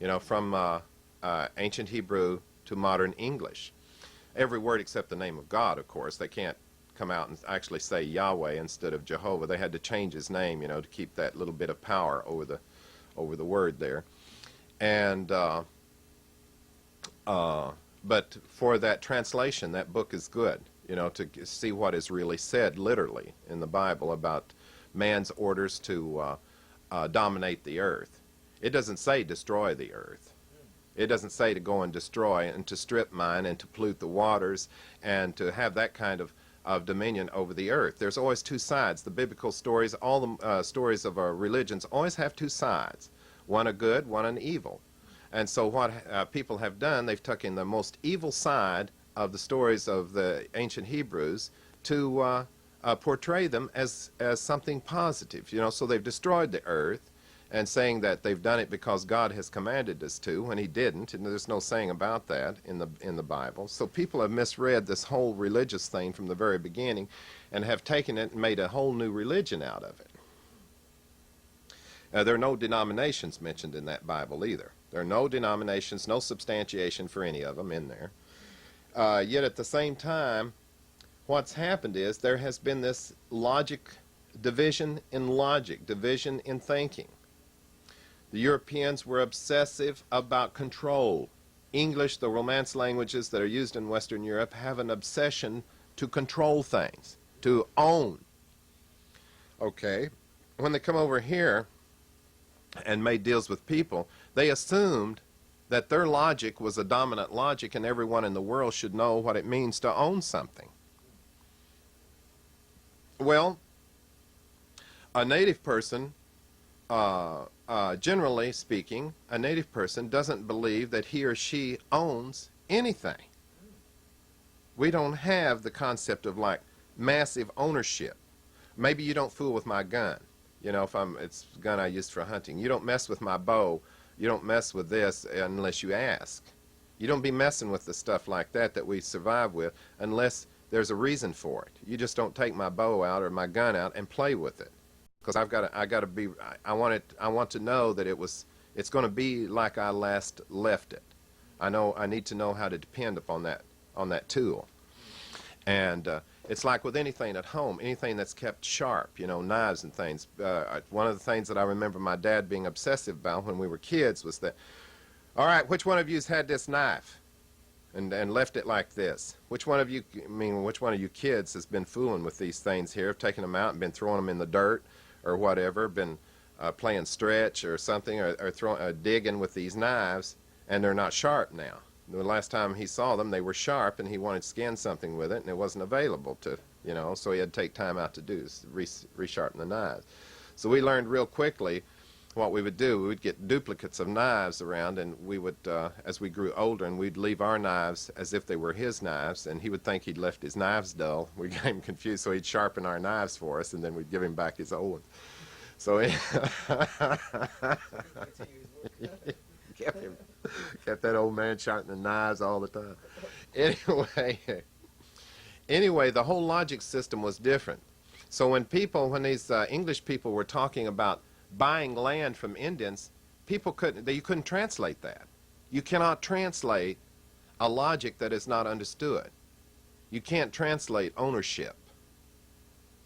you know, from ancient Hebrew to modern English. Every word except the name of God, of course. They can't come out and actually say Yahweh instead of Jehovah. They had to change his name, you know, to keep that little bit of power over the word there. And But for that translation, that book is good, you know, to see what is really said literally in the Bible about man's orders to dominate the earth. It doesn't say destroy the earth. It doesn't say to go and destroy and to strip mine and to pollute the waters and to have that kind of dominion over the earth. There's always two sides. The biblical stories, all the stories of our religions always have two sides, one a good, one an evil. And so what people have done, they've taken the most evil side of the stories of the ancient Hebrews to portray them as something positive. You know, so they've destroyed the earth and saying that they've done it because God has commanded us to, when he didn't, and there's no saying about that in the Bible. So people have misread this whole religious thing from the very beginning and have taken it and made a whole new religion out of it. There are no denominations mentioned in that Bible either. There are no denominations, no substantiation for any of them in there. Yet at the same time, what's happened is there has been this division in thinking. The Europeans were obsessive about control. English, the Romance languages that are used in Western Europe, have an obsession to control things, to own. Okay, when they come over here and made deals with people, they assumed that their logic was a dominant logic and everyone in the world should know what it means to own something. Well, a native person, generally speaking, a native person doesn't believe that he or she owns anything. We don't have the concept of like massive ownership. Maybe you don't fool with my gun. You know, it's a gun I used for hunting. You don't mess with my bow. You don't mess with this unless you ask. You don't be messing with the stuff like that we survive with unless there's a reason for it. You just don't take my bow out or my gun out and play with it. Because I want to know that it's going to be like I last left it. I need to know how to depend upon that tool. And it's like with anything at home, anything that's kept sharp, you know, knives and things. One of the things that I remember my dad being obsessive about when we were kids was that, all right, which one of you's had this knife and left it like this? Which one of you kids has been fooling with these things here, taking them out and been throwing them in the dirt or whatever, been playing stretch or something, or digging with these knives, and they're not sharp now. The last time he saw them, they were sharp, and he wanted to skin something with it, and it wasn't available to, you know, so he had to take time out to do is resharpen the knives. So we learned real quickly what we would do. We would get duplicates of knives around, and we would, as we grew older, and we'd leave our knives as if they were his knives, and he would think he'd left his knives dull. We got him confused, so he'd sharpen our knives for us, and then we'd give him back his old ones. So he kept that old man sharpening knives all the time. Anyway, the whole logic system was different. So when these English people were talking about buying land from Indians, you couldn't translate that. You cannot translate a logic that is not understood. You can't translate ownership.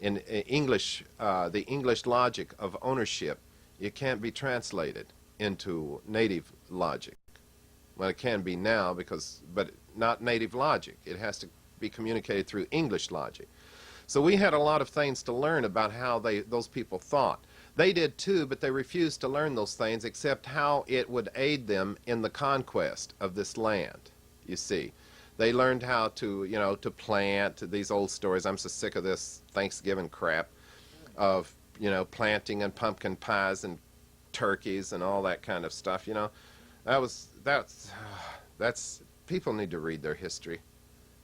In English, the English logic of ownership, it can't be translated into native logic. Well, it can be now, but not native logic. It has to be communicated through English logic. So we had a lot of things to learn about how those people thought. They did too, but they refused to learn those things except how it would aid them in the conquest of this land, you see. They learned how to, you know, to plant these old stories. I'm so sick of this Thanksgiving crap of, you know, planting and pumpkin pies and turkeys and all that kind of stuff, you know. That's people need to read their history.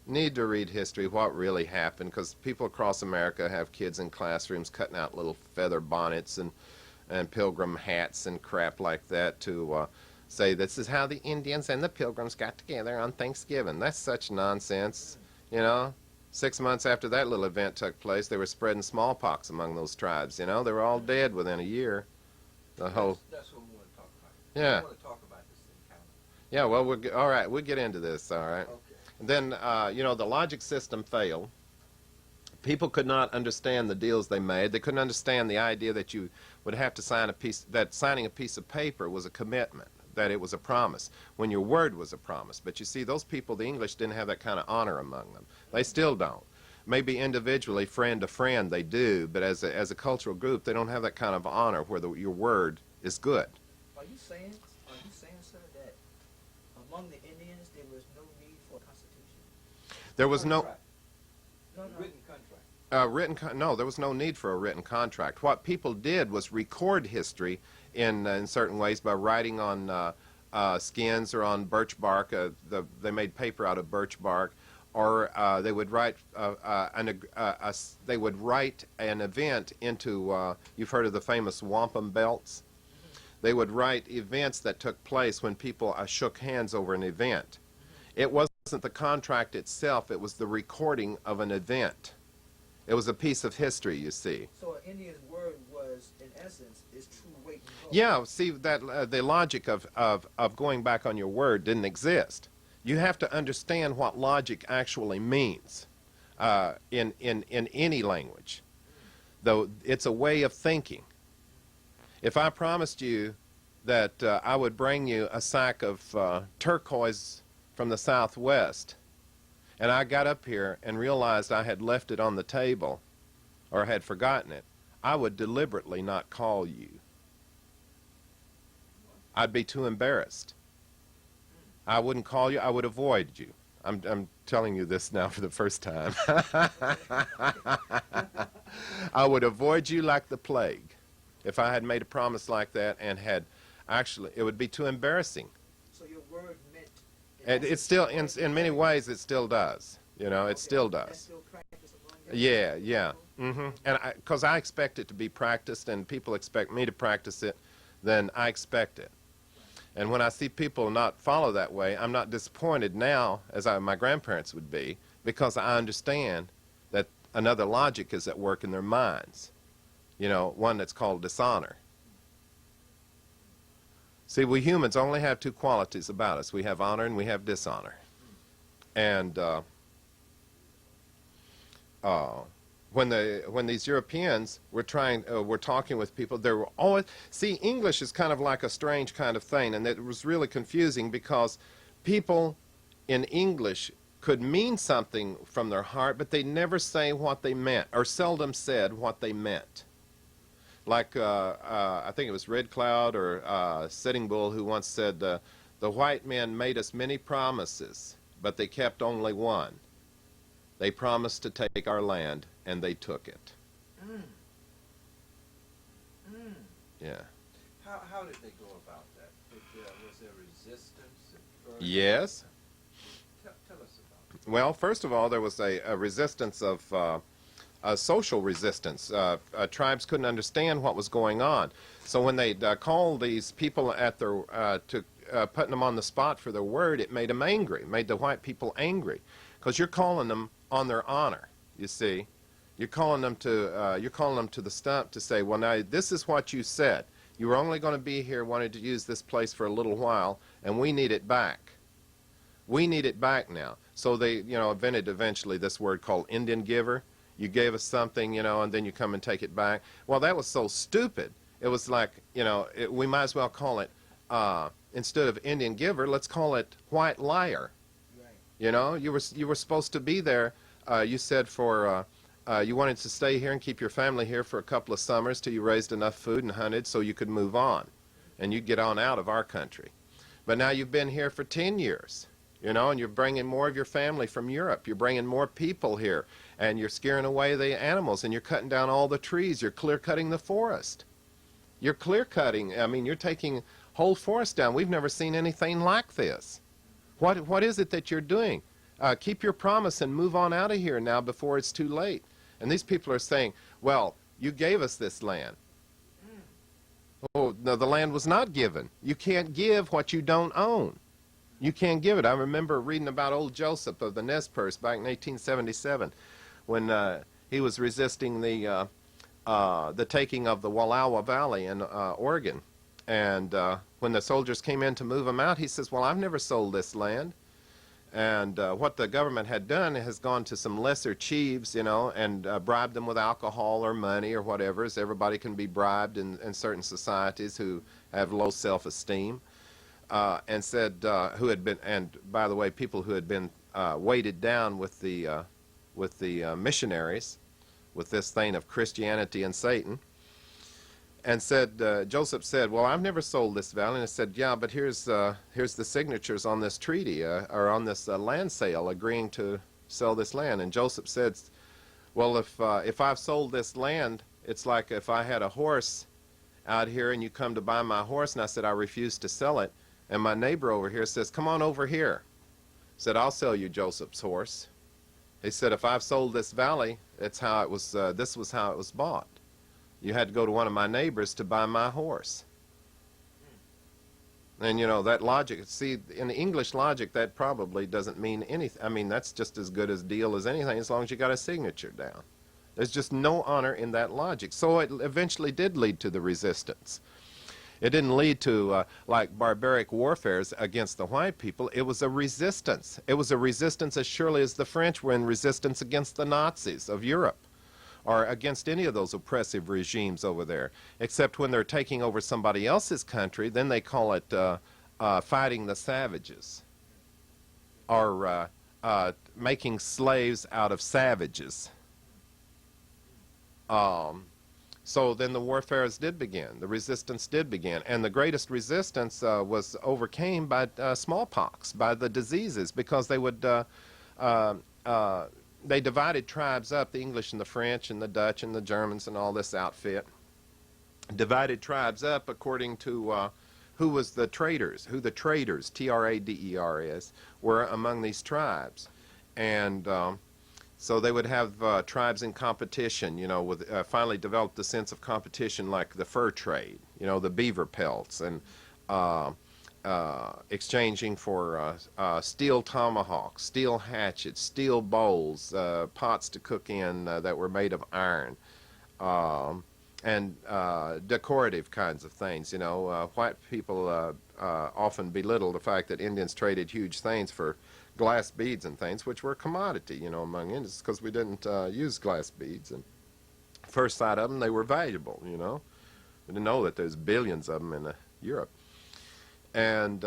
Need to read history, what really happened, because people across America have kids in classrooms cutting out little feather bonnets and pilgrim hats and crap like that to say this is how the Indians and the Pilgrims got together on Thanksgiving. That's such nonsense, you know. 6 months after that little event took place, they were spreading smallpox among those tribes, you know. They were all dead within a year. That's what we want to talk about. Yeah. We want to talk about this encounter. Yeah, well, all right, we'll get into this, all right. Okay. Then, you know, the logic system failed. People could not understand the deals they made. They couldn't understand the idea that you would have to sign that signing a piece of paper was a commitment. that it was a promise, when your word was a promise. But you see, those people, the English, didn't have that kind of honor among them. They still don't. Maybe individually, friend to friend, they do, but as a cultural group, they don't have that kind of honor where your word is good. Are you saying, sir, that among the Indians there was no need for a constitution? There was no Contract. No, no. Written contract. no, there was no need for a written contract. What people did was record history in certain ways by writing on skins or on birch bark. They made paper out of birch bark, or they would write they would write an event into. You've heard of the famous wampum belts. They would write events that took place when people shook hands over an event. It wasn't the contract itself, it was the recording of an event. It was a piece of history, you see. So an Indian's word was, in essence, is true weight and gold. Yeah, see, that the logic of going back on your word didn't exist. You have to understand what logic actually means in any language, though it's a way of thinking. If I promised you that I would bring you a sack of turquoise from the Southwest, and I got up here and realized I had left it on the table or had forgotten it, I would deliberately not call you. I'd be too embarrassed. I wouldn't call you, I would avoid you. I'm telling you this now for the first time. I would avoid you like the plague if I had made a promise like that and had actually, it would be too embarrassing. So your word meant... And it still, in many ways, it still does. You know, it still That's does. still practiced among Yeah, yeah. And because I expect it to be practiced and people expect me to practice it, then I expect it. And when I see people not follow that way, I'm not disappointed now, as my grandparents would be, because I understand that another logic is at work in their minds. You know, one that's called dishonor. See, we humans only have two qualities about us. We have honor and we have dishonor. And when these Europeans were talking with people, there were always, see, English is kind of like a strange kind of thing, and it was really confusing because people in English could mean something from their heart, but they never say what they meant, or seldom said what they meant. Like, I think it was Red Cloud or Sitting Bull who once said, the white men made us many promises, but they kept only one. They promised to take our land, and they took it. Yeah. How did they go about that? Was there resistance at first? Yes. Tell us about it. Well, first of all, there was a resistance of a social resistance. Tribes couldn't understand what was going on. So when they called these people at their putting them on the spot for their word, it made them angry. It made the white people angry, because you're calling them on their honor. You see, you're calling them to the stump to say, well, now this is what you said. You were only going to be here, wanted to use this place for a little while, and we need it back. We need it back now. So they, invented eventually this word called Indian giver. You gave us something, and then you come and take it back. Well, that was so stupid. It was like, we might as well call it, instead of Indian giver, let's call it white liar. Right. You were supposed to be there. You said you wanted to stay here and keep your family here for a couple of summers till you raised enough food and hunted so you could move on, and you'd get on out of our country. But now you've been here for 10 years, and you're bringing more of your family from Europe. You're bringing more people here, and you're scaring away the animals, and you're cutting down all the trees. You're clear-cutting the forest. You're clear-cutting. I mean, you're taking whole forests down. We've never seen anything like this. What is it that you're doing? Keep your promise and move on out of here now before it's too late. And these people are saying, well, you gave us this land. Oh, no, the land was not given. You can't give what you don't own. You can't give it. I remember reading about old Joseph of the Nez Perce back in 1877 when he was resisting the taking of the Wallowa Valley in Oregon. And when the soldiers came in to move him out, he says, well, I've never sold this land. And what the government had done has gone to some lesser chiefs, and bribed them with alcohol or money or whatever, as everybody can be bribed in certain societies who have low self-esteem. and said, who had been, and by the way, people who had been weighted down with the missionaries, with this thing of Christianity and Satan, and said, Joseph said, well, I've never sold this valley. And I said, yeah, but here's the signatures on this treaty, or on this land sale agreeing to sell this land. And Joseph said, well, if I've sold this land, it's like if I had a horse out here and you come to buy my horse, and I said, I refuse to sell it. And my neighbor over here says, come on over here. Said, I'll sell you Joseph's horse. He said, if I've sold this valley, it's how it was, this was how it was bought. You had to go to one of my neighbors to buy my horse. And, you know, that logic, see, in the English logic, that probably doesn't mean anything. I mean, that's just as good a deal as anything, as long as you got a signature down. There's just no honor in that logic. So it eventually did lead to the resistance. It didn't lead to, like, barbaric warfares against the white people. It was a resistance. It was a resistance as surely as the French were in resistance against the Nazis of Europe, or against any of those oppressive regimes over there. Except when they're taking over somebody else's country, then they call it fighting the savages, or making slaves out of savages. So then the warfares did begin, the resistance did begin, and the greatest resistance was overcame by smallpox, by the diseases, because they would, they divided tribes up, the English and the French and the Dutch and the Germans and all this outfit, divided tribes up according to who was the traders, who the traders, T-R-A-D-E-R-S, were among these tribes. And so they would have tribes in competition, you know, with finally developed the sense of competition, like the fur trade, you know, the beaver pelts, and exchanging for steel tomahawks, steel hatchets, steel bowls, pots to cook in that were made of iron, and decorative kinds of things. You know, white people often belittle the fact that Indians traded huge things for glass beads and things, which were a commodity, you know, among Indians, because we didn't use glass beads. And first sight of them, they were valuable, you know. We didn't know that there's billions of them in Europe. And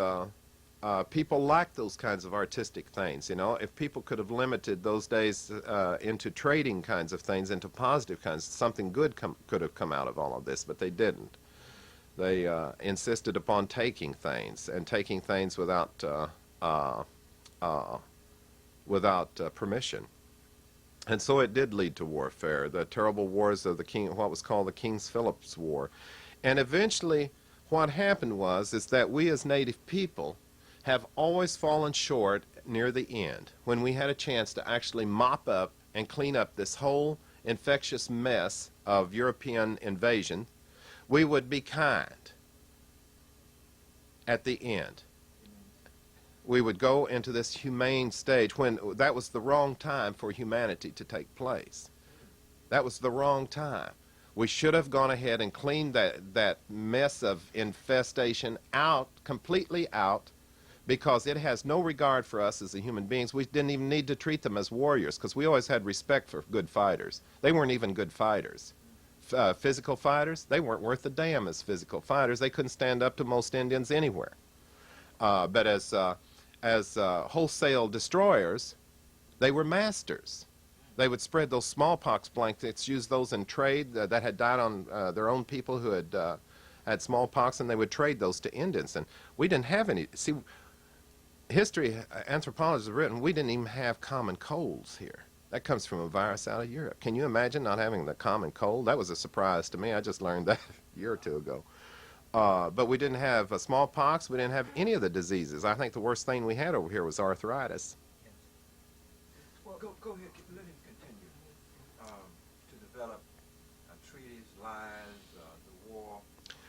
people liked those kinds of artistic things, you know. If people could have limited those days into trading kinds of things, into positive kinds, something good could have come out of all of this, but they didn't. They insisted upon taking things, and taking things without permission. And so it did lead to warfare, the terrible wars of the king, what was called the King's Philip's War. And eventually what happened is that we as native people have always fallen short near the end, when we had a chance to actually mop up and clean up this whole infectious mess of European invasion. We would be kind at the end. We would go into this humane stage, when that was the wrong time for humanity to take place. That was the wrong time. We should have gone ahead and cleaned that mess of infestation out, completely out, because it has no regard for us as human beings. We didn't even need to treat them as warriors, because we always had respect for good fighters. They weren't even good fighters. Physical fighters, they weren't worth a damn as physical fighters. They couldn't stand up to most Indians anywhere. But as wholesale destroyers, they were masters. They would spread those smallpox blankets, use those in trade that had died on their own people who had smallpox, and they would trade those to Indians. And we didn't have any. See, history, anthropologists have written, we didn't even have common colds here. That comes from a virus out of Europe. Can you imagine not having the common cold? That was a surprise to me. I just learned that a year or two ago. But we didn't have smallpox. We didn't have any of the diseases. I think the worst thing we had over here was arthritis. Well, go ahead. Let him continue to develop treaties, lies, the war.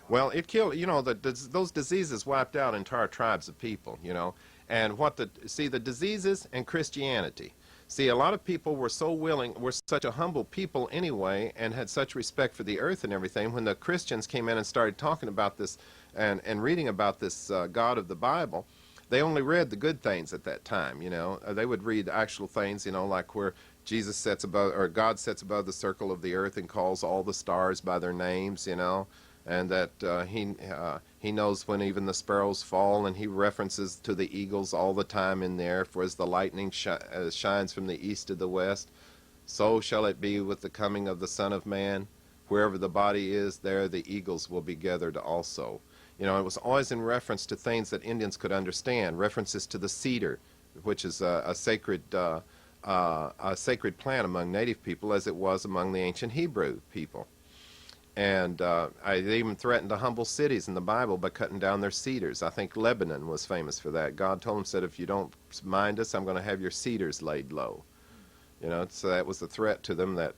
Well, it killed, you know, those diseases wiped out entire tribes of people, you know. And the diseases and Christianity. See, a lot of people were so willing, were such a humble people anyway, and had such respect for the earth and everything. When the Christians came in and started talking about this and reading about this God of the Bible, they only read the good things at that time, you know. They would read actual things, you know, like where Jesus sets above, or God sets above the circle of the earth and calls all the stars by their names, you know. and that he knows when even the sparrows fall, and he references to the eagles all the time in there. For as the lightning shines from the east to the west, so shall it be with the coming of the Son of Man. Wherever the body is, there the eagles will be gathered also. You know, it was always in reference to things that Indians could understand. References to the cedar, which is a sacred plant among native people, as it was among the ancient Hebrew people. And they even threatened to humble cities in the Bible by cutting down their cedars. I think Lebanon was famous for that. God told them, said, if you don't mind us, I'm going to have your cedars laid low. You know, so that was the threat to them that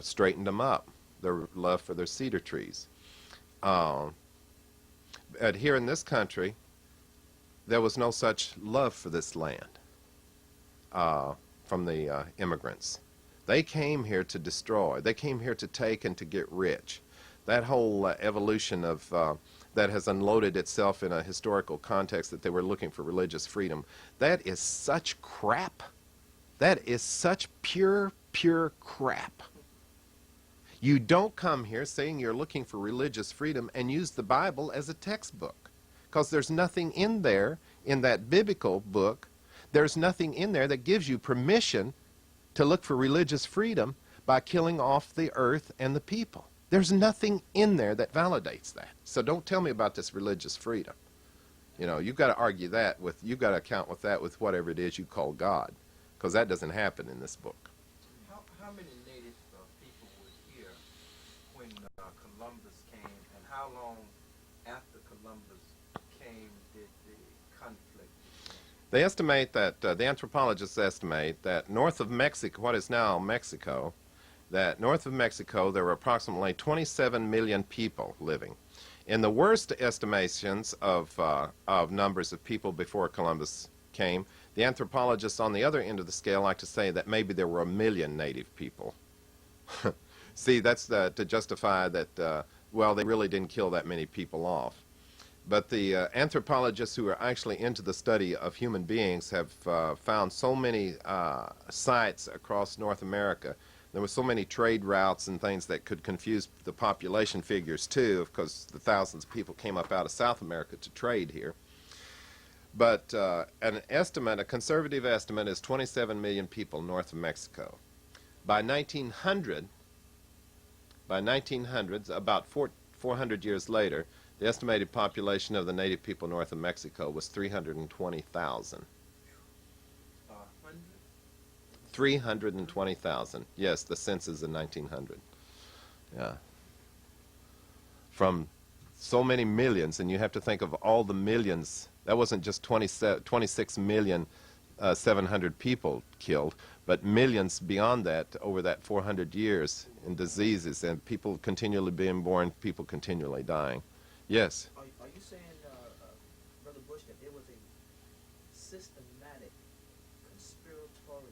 straightened them up, their love for their cedar trees. But here in this country, there was no such love for this land from the immigrants. They came here to destroy. They came here to take and to get rich. That whole evolution of that has unloaded itself in a historical context, that they were looking for religious freedom, that is such crap. That is such pure crap. You don't come here saying you're looking for religious freedom and use the Bible as a textbook, because there's nothing in there, in that biblical book, there's nothing in there that gives you permission to look for religious freedom by killing off the earth and the people. There's nothing in there that validates that. So don't tell me about this religious freedom. You know, you've got to argue that with, you've got to account with that with whatever it is you call God, because that doesn't happen in this book. How many native people were here when Columbus came, and how long after Columbus came did the conflict begin? They estimate that, the anthropologists estimate that north of Mexico, what is now Mexico, that north of Mexico there were approximately 27 million people living. In the worst estimations of numbers of people before Columbus came, the anthropologists on the other end of the scale like to say that maybe there were 1 million native people. See, that's to justify that, well, they really didn't kill that many people off. But the anthropologists who are actually into the study of human beings have found so many sites across North America. There were so many trade routes and things that could confuse the population figures too, because the thousands of people came up out of South America to trade here. But an estimate, a conservative estimate, is 27 million people north of Mexico. By 1900, about 400 years later, the estimated population of the native people north of Mexico was 320,000. 320,000. Yes, the census in 1900. Yeah. From so many millions, and you have to think of all the millions. That wasn't just 26 million 700 people killed, but millions beyond that over that 400 years in diseases, and people continually being born, people continually dying. Yes? Are you saying, Brother Bush, that it was a systematic, conspiratorial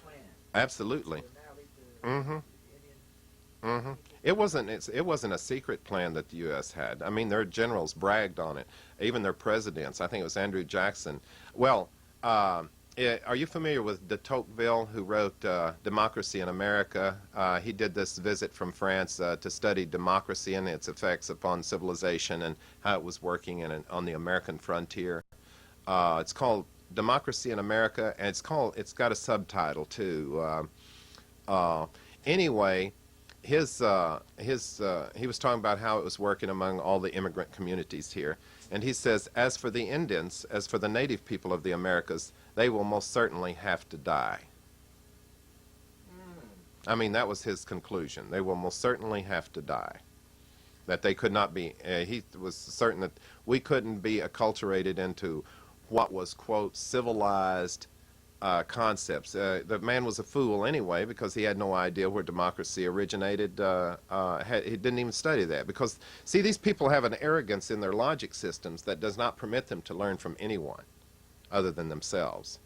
plan? Absolutely. To annihilate the Indian It wasn't a secret plan that the U.S. had. I mean, their generals bragged on it. Even their presidents. I think it was Andrew Jackson. Well, are you familiar with de Tocqueville, who wrote Democracy in America? He did this visit from France to study democracy and its effects upon civilization and how it was working on the American frontier. It's called Democracy in America, and it's got a subtitle too. Anyway, he was talking about how it was working among all the immigrant communities here, and he says, as for the Indians, as for the native people of the Americas, they will most certainly have to die. I mean, that was his conclusion. They will most certainly have to die. That they could not be, he was certain that we couldn't be acculturated into what was, quote, civilized concepts. The man was a fool anyway, because he had no idea where democracy originated. He didn't even study that, because, see, these people have an arrogance in their logic systems that does not permit them to learn from anyone other than themselves.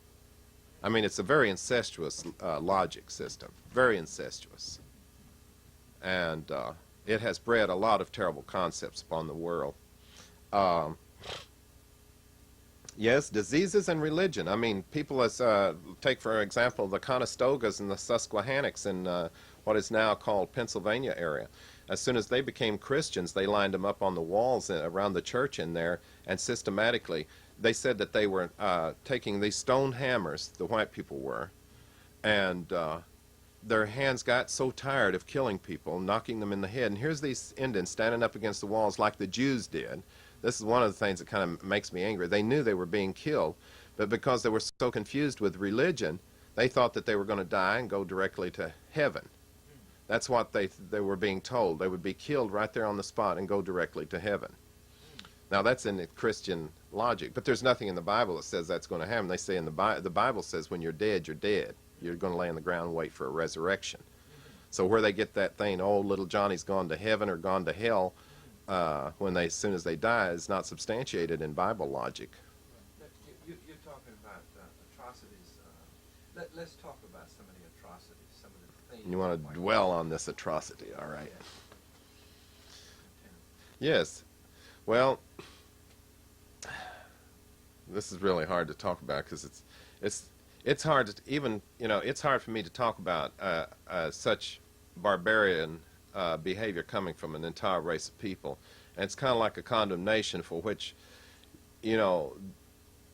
I mean, it's a very incestuous logic system, very incestuous. And it has bred a lot of terrible concepts upon the world. Yes, diseases and religion. I mean, people, as take for example the Conestogas and the Susquehannocks in what is now called Pennsylvania area. as soon as they became Christians, they lined them up on the walls around the church in there, and systematically, they said that they were taking these stone hammers, the white people were, and their hands got so tired of killing people, knocking them in the head. And here's these Indians standing up against the walls like the Jews did. This is one of the things that kind of makes me angry. They knew they were being killed, but because they were so confused with religion, they thought that they were going to die and go directly to heaven. That's what they were being told. They would be killed right there on the spot and go directly to heaven. Now, that's in the Christian logic, but there's nothing in the Bible that says that's going to happen. They say in the Bible says when you're dead, you're dead. You're going to lay on the ground and wait for a resurrection. So where they get that thing, oh, little Johnny's gone to heaven or gone to hell, as soon as they die, is not substantiated in Bible logic. You're talking about atrocities. Let's talk about some of the atrocities, some of the things. You want to dwell on this atrocity, all right? Yes. Well, this is really hard to talk about because it's hard to even, it's hard for me to talk about such barbarian behavior coming from an entire race of people. And it's kind of like a condemnation for which,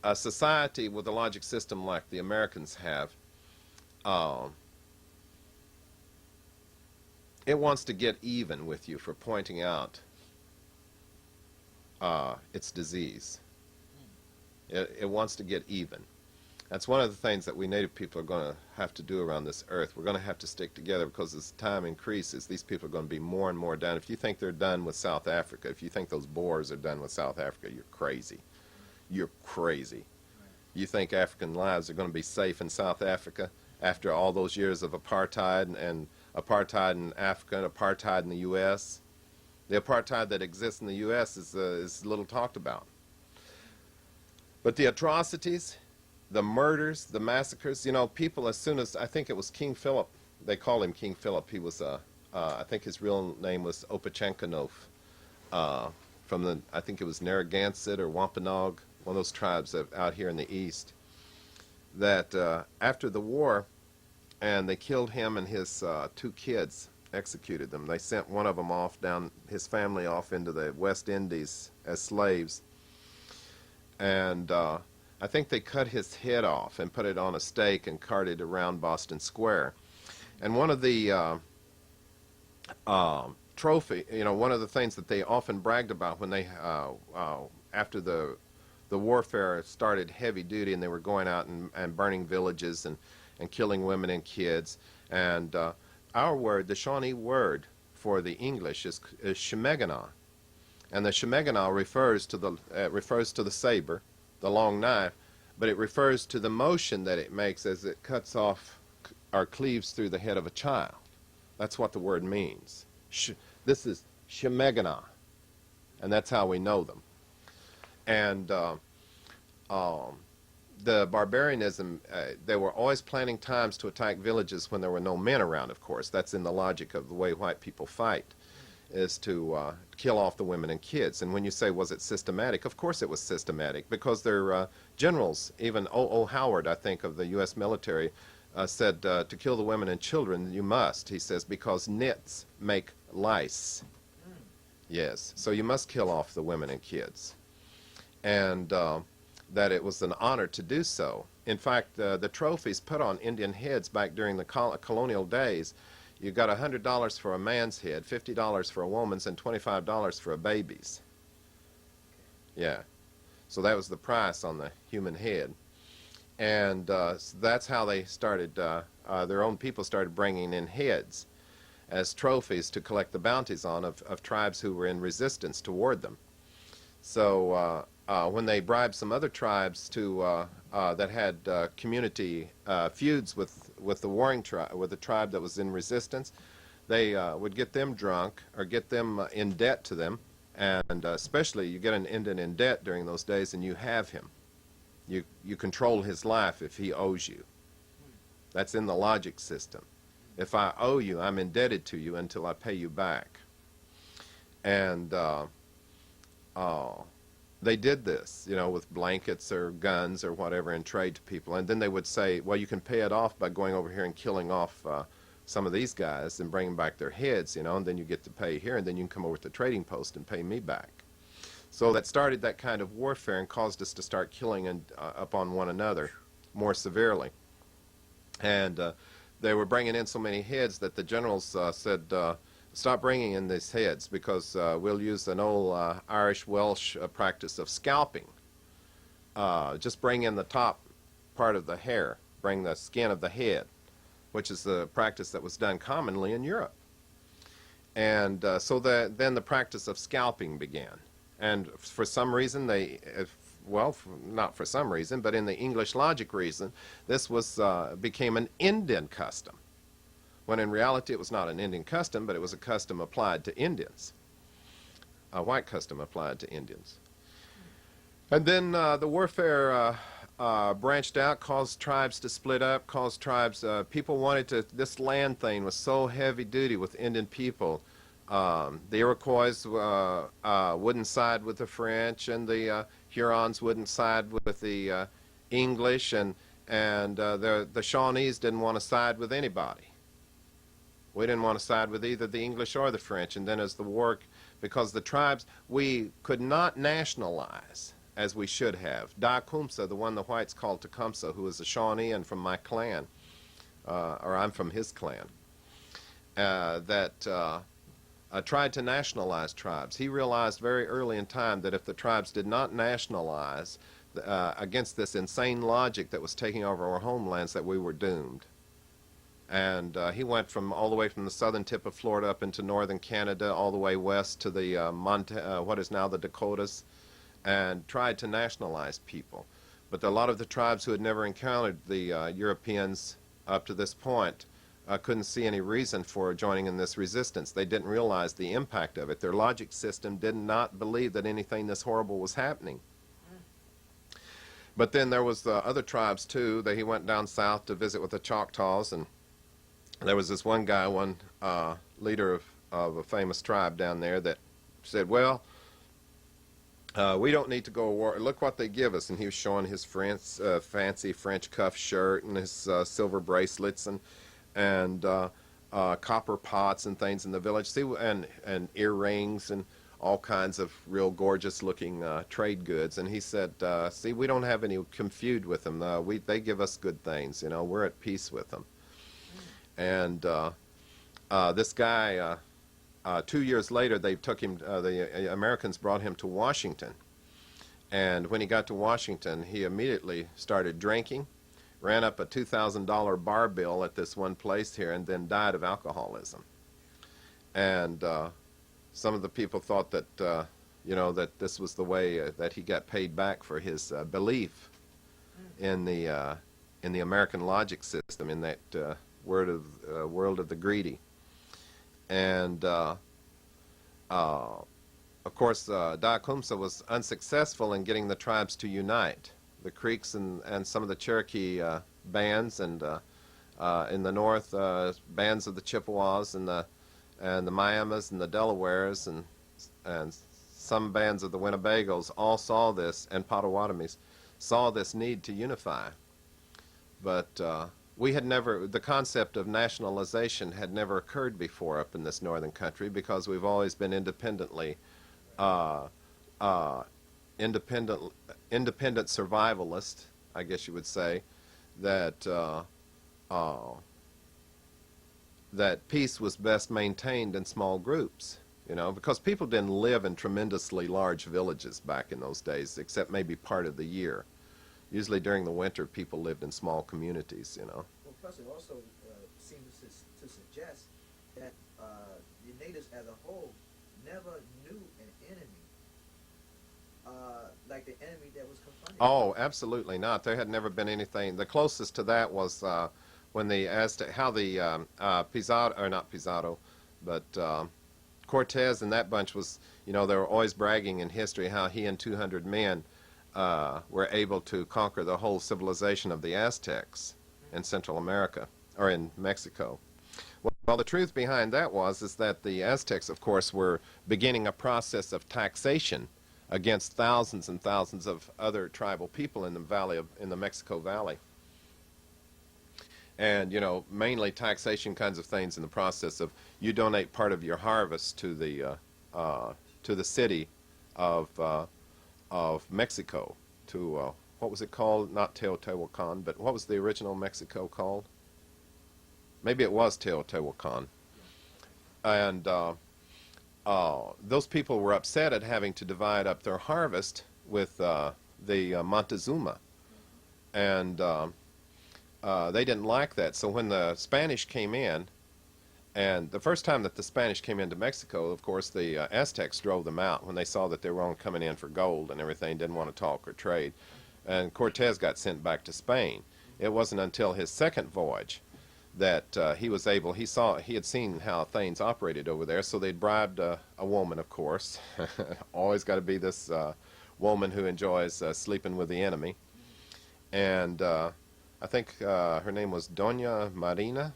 a society with a logic system like the Americans have, it wants to get even with you for pointing out its disease. It wants to get even. That's one of the things that we Native people are going to have to do around this earth. We're going to have to stick together because as time increases, these people are going to be more and more down. If you think they're done with South Africa, if you think those Boers are done with South Africa, you're crazy. You're crazy. You think African lives are going to be safe in South Africa after all those years of apartheid and apartheid in Africa and apartheid in the U.S.? The apartheid that exists in the U.S. is little talked about. But the atrocities, the murders, the massacres, people as soon as, I think it was King Philip, they called him King Philip. He was, I think his real name was Opachankanov, from I think it was Narragansett or Wampanoag, one of those tribes out here in the east, that after the war, and they killed him and his 2 kids, executed them. They sent one of them off his family off into the West Indies as slaves. And I think they cut his head off and put it on a stake and carted it around Boston Square. And one of the trophy, one of the things that they often bragged about when they, after the warfare started heavy duty and they were going out and burning villages and killing women and kids. And our word, the Shawnee word for the English is Shemegana. And the Shemegana refers to the saber, the long knife, but it refers to the motion that it makes as it cuts off or cleaves through the head of a child. That's what the word means. This is Shemegana, and that's how we know them. And the barbarianism, they were always planning times to attack villages when there were no men around, of course. That's in the logic of the way white people fight, is to kill off the women and kids. And when you say, was it systematic? Of course it was systematic, because their generals, even O. Howard, I think, of the U.S. military, said to kill the women and children, you must, he says, because nits make lice. Yes, so you must kill off the women and kids. And that it was an honor to do so. In fact, the trophies put on Indian heads back during the colonial days, you got $100 for a man's head, $50 for a woman's, and $25 for a baby's. Yeah. So that was the price on the human head. And so that's how they started, their own people started bringing in heads as trophies to collect the bounties on of tribes who were in resistance toward them. So when they bribed some other tribes to that had community feuds with the warring tribe, with the tribe that was in resistance, they would get them drunk or get them in debt to them, and especially you get an Indian in debt during those days, and you have him. You control his life if he owes you. That's in the logic system. If I owe you, I'm indebted to you until I pay you back. And they did this, with blankets or guns or whatever, and trade to people. And then they would say, well, you can pay it off by going over here and killing off some of these guys and bring back their heads, you know, and then you get to pay here, and then you can come over to the trading post and pay me back. So that started that kind of warfare and caused us to start killing upon one another more severely. And they were bringing in so many heads that the generals said, stop bringing in these heads, because we'll use an old Irish-Welsh practice of scalping. Just bring in the top part of the hair, bring the skin of the head, which is the practice that was done commonly in Europe. And so then the practice of scalping began. And for some reason, well, not for some reason, but in the English logic reason, this became an Indian custom, when in reality it was not an Indian custom, but it was a custom applied to Indians, a white custom applied to Indians. And then the warfare branched out, caused tribes to split up, caused tribes, people wanted to, this land thing was so heavy duty with Indian people. The Iroquois wouldn't side with the French, and the Hurons wouldn't side with the English, and the Shawnees didn't want to side with anybody. We didn't want to side with either the English or the French. And then as the war, because the tribes, we could not nationalize as we should have. Tecumseh, the one the whites called Tecumseh, who was a Shawnee and from my clan, or I'm from his clan, tried to nationalize tribes. He realized very early in time that if the tribes did not nationalize against this insane logic that was taking over our homelands, that we were doomed. And he went all the way from the southern tip of Florida up into northern Canada, all the way west to the what is now the Dakotas, and tried to nationalize people. But a lot of the tribes who had never encountered the Europeans up to this point couldn't see any reason for joining in this resistance. They didn't realize the impact of it. Their logic system did not believe that anything this horrible was happening. But then there was other tribes too. He went down south to visit with the Choctaws, and there was this one guy, one leader of a famous tribe down there, that said, well, we don't need to go to war. Look what they give us. And he was showing his fancy French cuff shirt and his silver bracelets and copper pots and things in the village. See, and earrings and all kinds of real gorgeous looking trade goods. And he said, see, we don't have any feud with them. They give us good things. You know, we're at peace with them. And this guy, 2 years later, they took him, the Americans brought him to Washington. And when he got to Washington, he immediately started drinking, ran up a $2,000 bar bill at this one place here, and then died of alcoholism. And some of the people thought that, you know, that this was the way that he got paid back for his belief in the American logic system, in that world of the greedy. And of course, Tecumseh was unsuccessful in getting the tribes to unite. The Creeks and some of the Cherokee bands, and in the north, bands of the Chippewas and the Miamis and the Delawares and some bands of the Winnebagos all saw this, and Potawatomis saw this need to unify. But we had never, the concept of nationalization had never occurred before up in this northern country, because we've always been independent survivalist, I guess you would say, that that peace was best maintained in small groups, you know, because people didn't live in tremendously large villages back in those days, except maybe part of the year. Usually during the winter, people lived in small communities, you know. Well, plus it also seems to suggest that the natives as a whole never knew an enemy like the enemy that was confronted. Oh, absolutely not. There had never been anything. The closest to that was when the Aztec, how the Pizarro, or not Pizarro, but Cortez and that bunch was, you know, they were always bragging in history how he and 200 men were able to conquer the whole civilization of the Aztecs in Central America, or in Mexico. Well, the truth behind that is that the Aztecs, of course, were beginning a process of taxation against thousands and thousands of other tribal people in the Mexico Valley. And, mainly taxation kinds of things in the process of you donate part of your harvest to the city of Mexico, to what was it called? Not Teotihuacan, but what was the original Mexico called? Maybe it was Teotihuacan. And those people were upset at having to divide up their harvest with the Montezuma, and they didn't like that. So when the Spanish came in, and the first time that the Spanish came into Mexico, of course, the Aztecs drove them out when they saw that they were only coming in for gold and everything, didn't want to talk or trade. And Cortez got sent back to Spain. It wasn't until his second voyage that he was able, he had seen how things operated over there, so they'd bribed a woman, of course. Always got to be this woman who enjoys sleeping with the enemy. And I think her name was Doña Marina,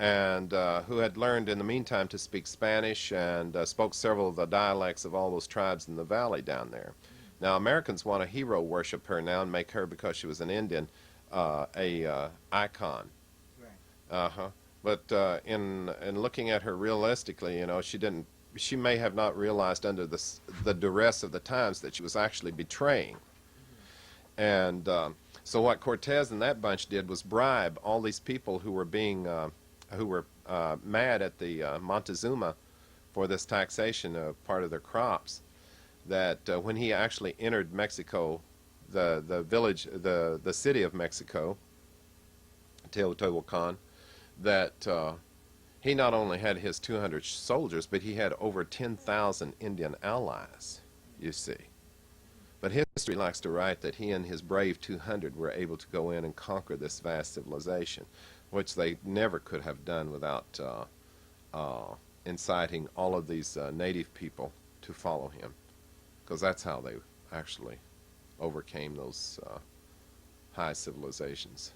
and who had learned in the meantime to speak Spanish and spoke several of the dialects of all those tribes in the valley down there. Now, Americans want to hero worship her now and make her, because she was an Indian, a icon. Right. But in looking at her realistically, she may have not realized under the duress of the times that she was actually betraying. And so what Cortez and that bunch did was bribe all these people who were mad at the Montezuma for this taxation of part of their crops, that when he actually entered Mexico, the city of Mexico, Teotihuacan, that he not only had his 200 soldiers, but he had over 10,000 Indian allies, you see. But history likes to write that he and his brave 200 were able to go in and conquer this vast civilization, which they never could have done without inciting all of these native people to follow him, because that's how they actually overcame those high civilizations.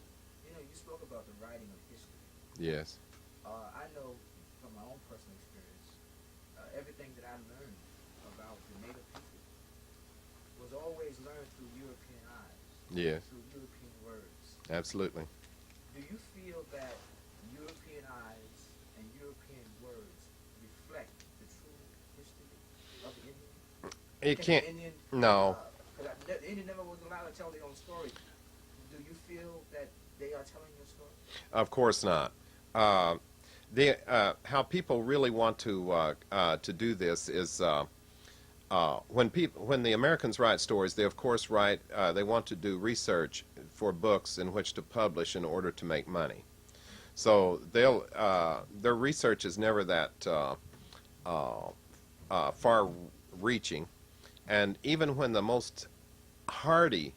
You spoke about the writing of history. Yes. I know from my own personal experience, everything that I learned about the native people was always learned through European eyes. Yes. Through European words. Absolutely. Do you feel that European eyes and European words reflect the true history of the Indian? It can't. No. Because the Indian never was allowed to tell their own story. Do you feel that they are telling your story? Of course not. How people really want to do this is when the Americans write stories, they of course write. They want to do research for books in which to publish in order to make money. So their research is never that far-reaching, and even when the most hardy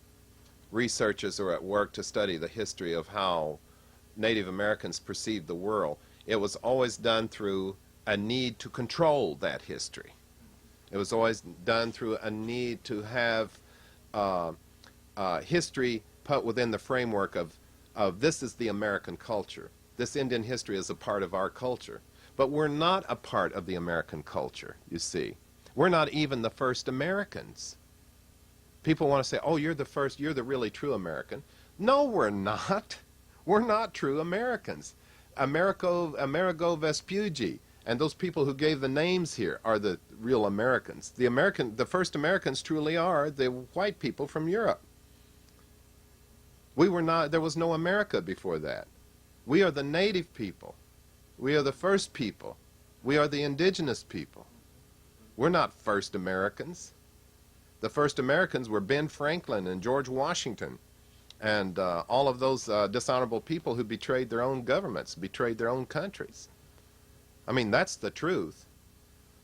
researchers are at work to study the history of how Native Americans perceived the world, it was always done through a need to control that history. It was always done through a need to have history put within the framework of this is the American culture. This Indian history is a part of our culture. But we're not a part of the American culture, you see. We're not even the first Americans. People want to say, oh, you're the first, you're the really true American. No, we're not. We're not true Americans. Amerigo Vespucci and those people who gave the names here are the real Americans. The first Americans truly are the white people from Europe. We were not, there was no America before that. We are the native people. We are the first people. We are the indigenous people. We're not first Americans. The first Americans were Ben Franklin and George Washington and all of those dishonorable people who betrayed their own governments, betrayed their own countries. I mean, that's the truth.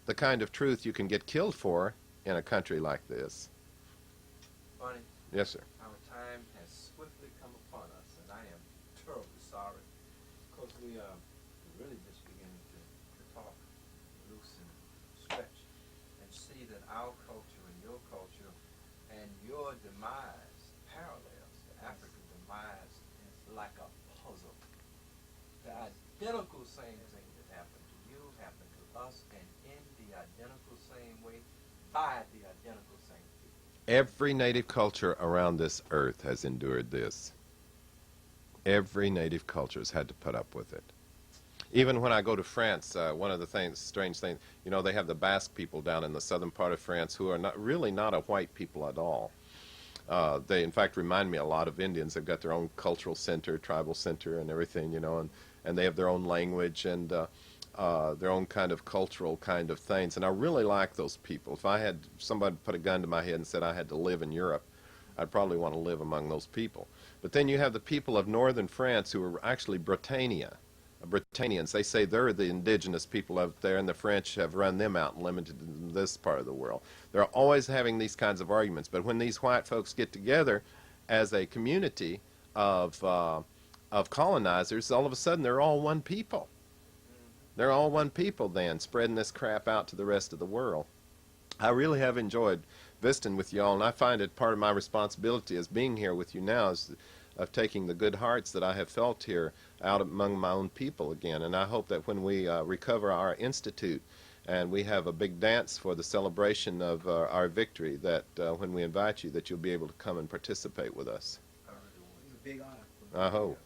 The kind of truth you can get killed for in a country like this. Barney, Yes, sir. our time has swiftly come upon us, and I am terribly sorry, because we are really just beginning to talk loose and stretch and see that our culture and your demise parallels the African demise like a puzzle. The identical same thing that happened to you happened to us, and in the identical same way by the identical same people. Every native culture around this earth has endured this. Every native culture has had to put up with it. Even when I go to France, one of the strange things, you know, they have the Basque people down in the southern part of France who are not a white people at all. They, in fact, remind me a lot of Indians. They've got their own cultural center, tribal center, and everything, you know, and they have their own language and their own kind of cultural kind of things. And I really like those people. If I had somebody put a gun to my head and said I had to live in Europe, I'd probably want to live among those people. But then you have the people of northern France who are actually Britannians. They say they're the indigenous people out there, and the French have run them out and limited in this part of the world. They're always having these kinds of arguments. But when these white folks get together as a community of colonizers, all of a sudden they're all one people. They're all one people then, spreading this crap out to the rest of the world. I really have enjoyed visiting with you all, and I find it part of my responsibility as being here with you now is of taking the good hearts that I have felt here out among my own people again. And I hope that when we recover our institute and we have a big dance for the celebration of our victory, that when we invite you, that you'll be able to come and participate with us. It's a big honor. I hope.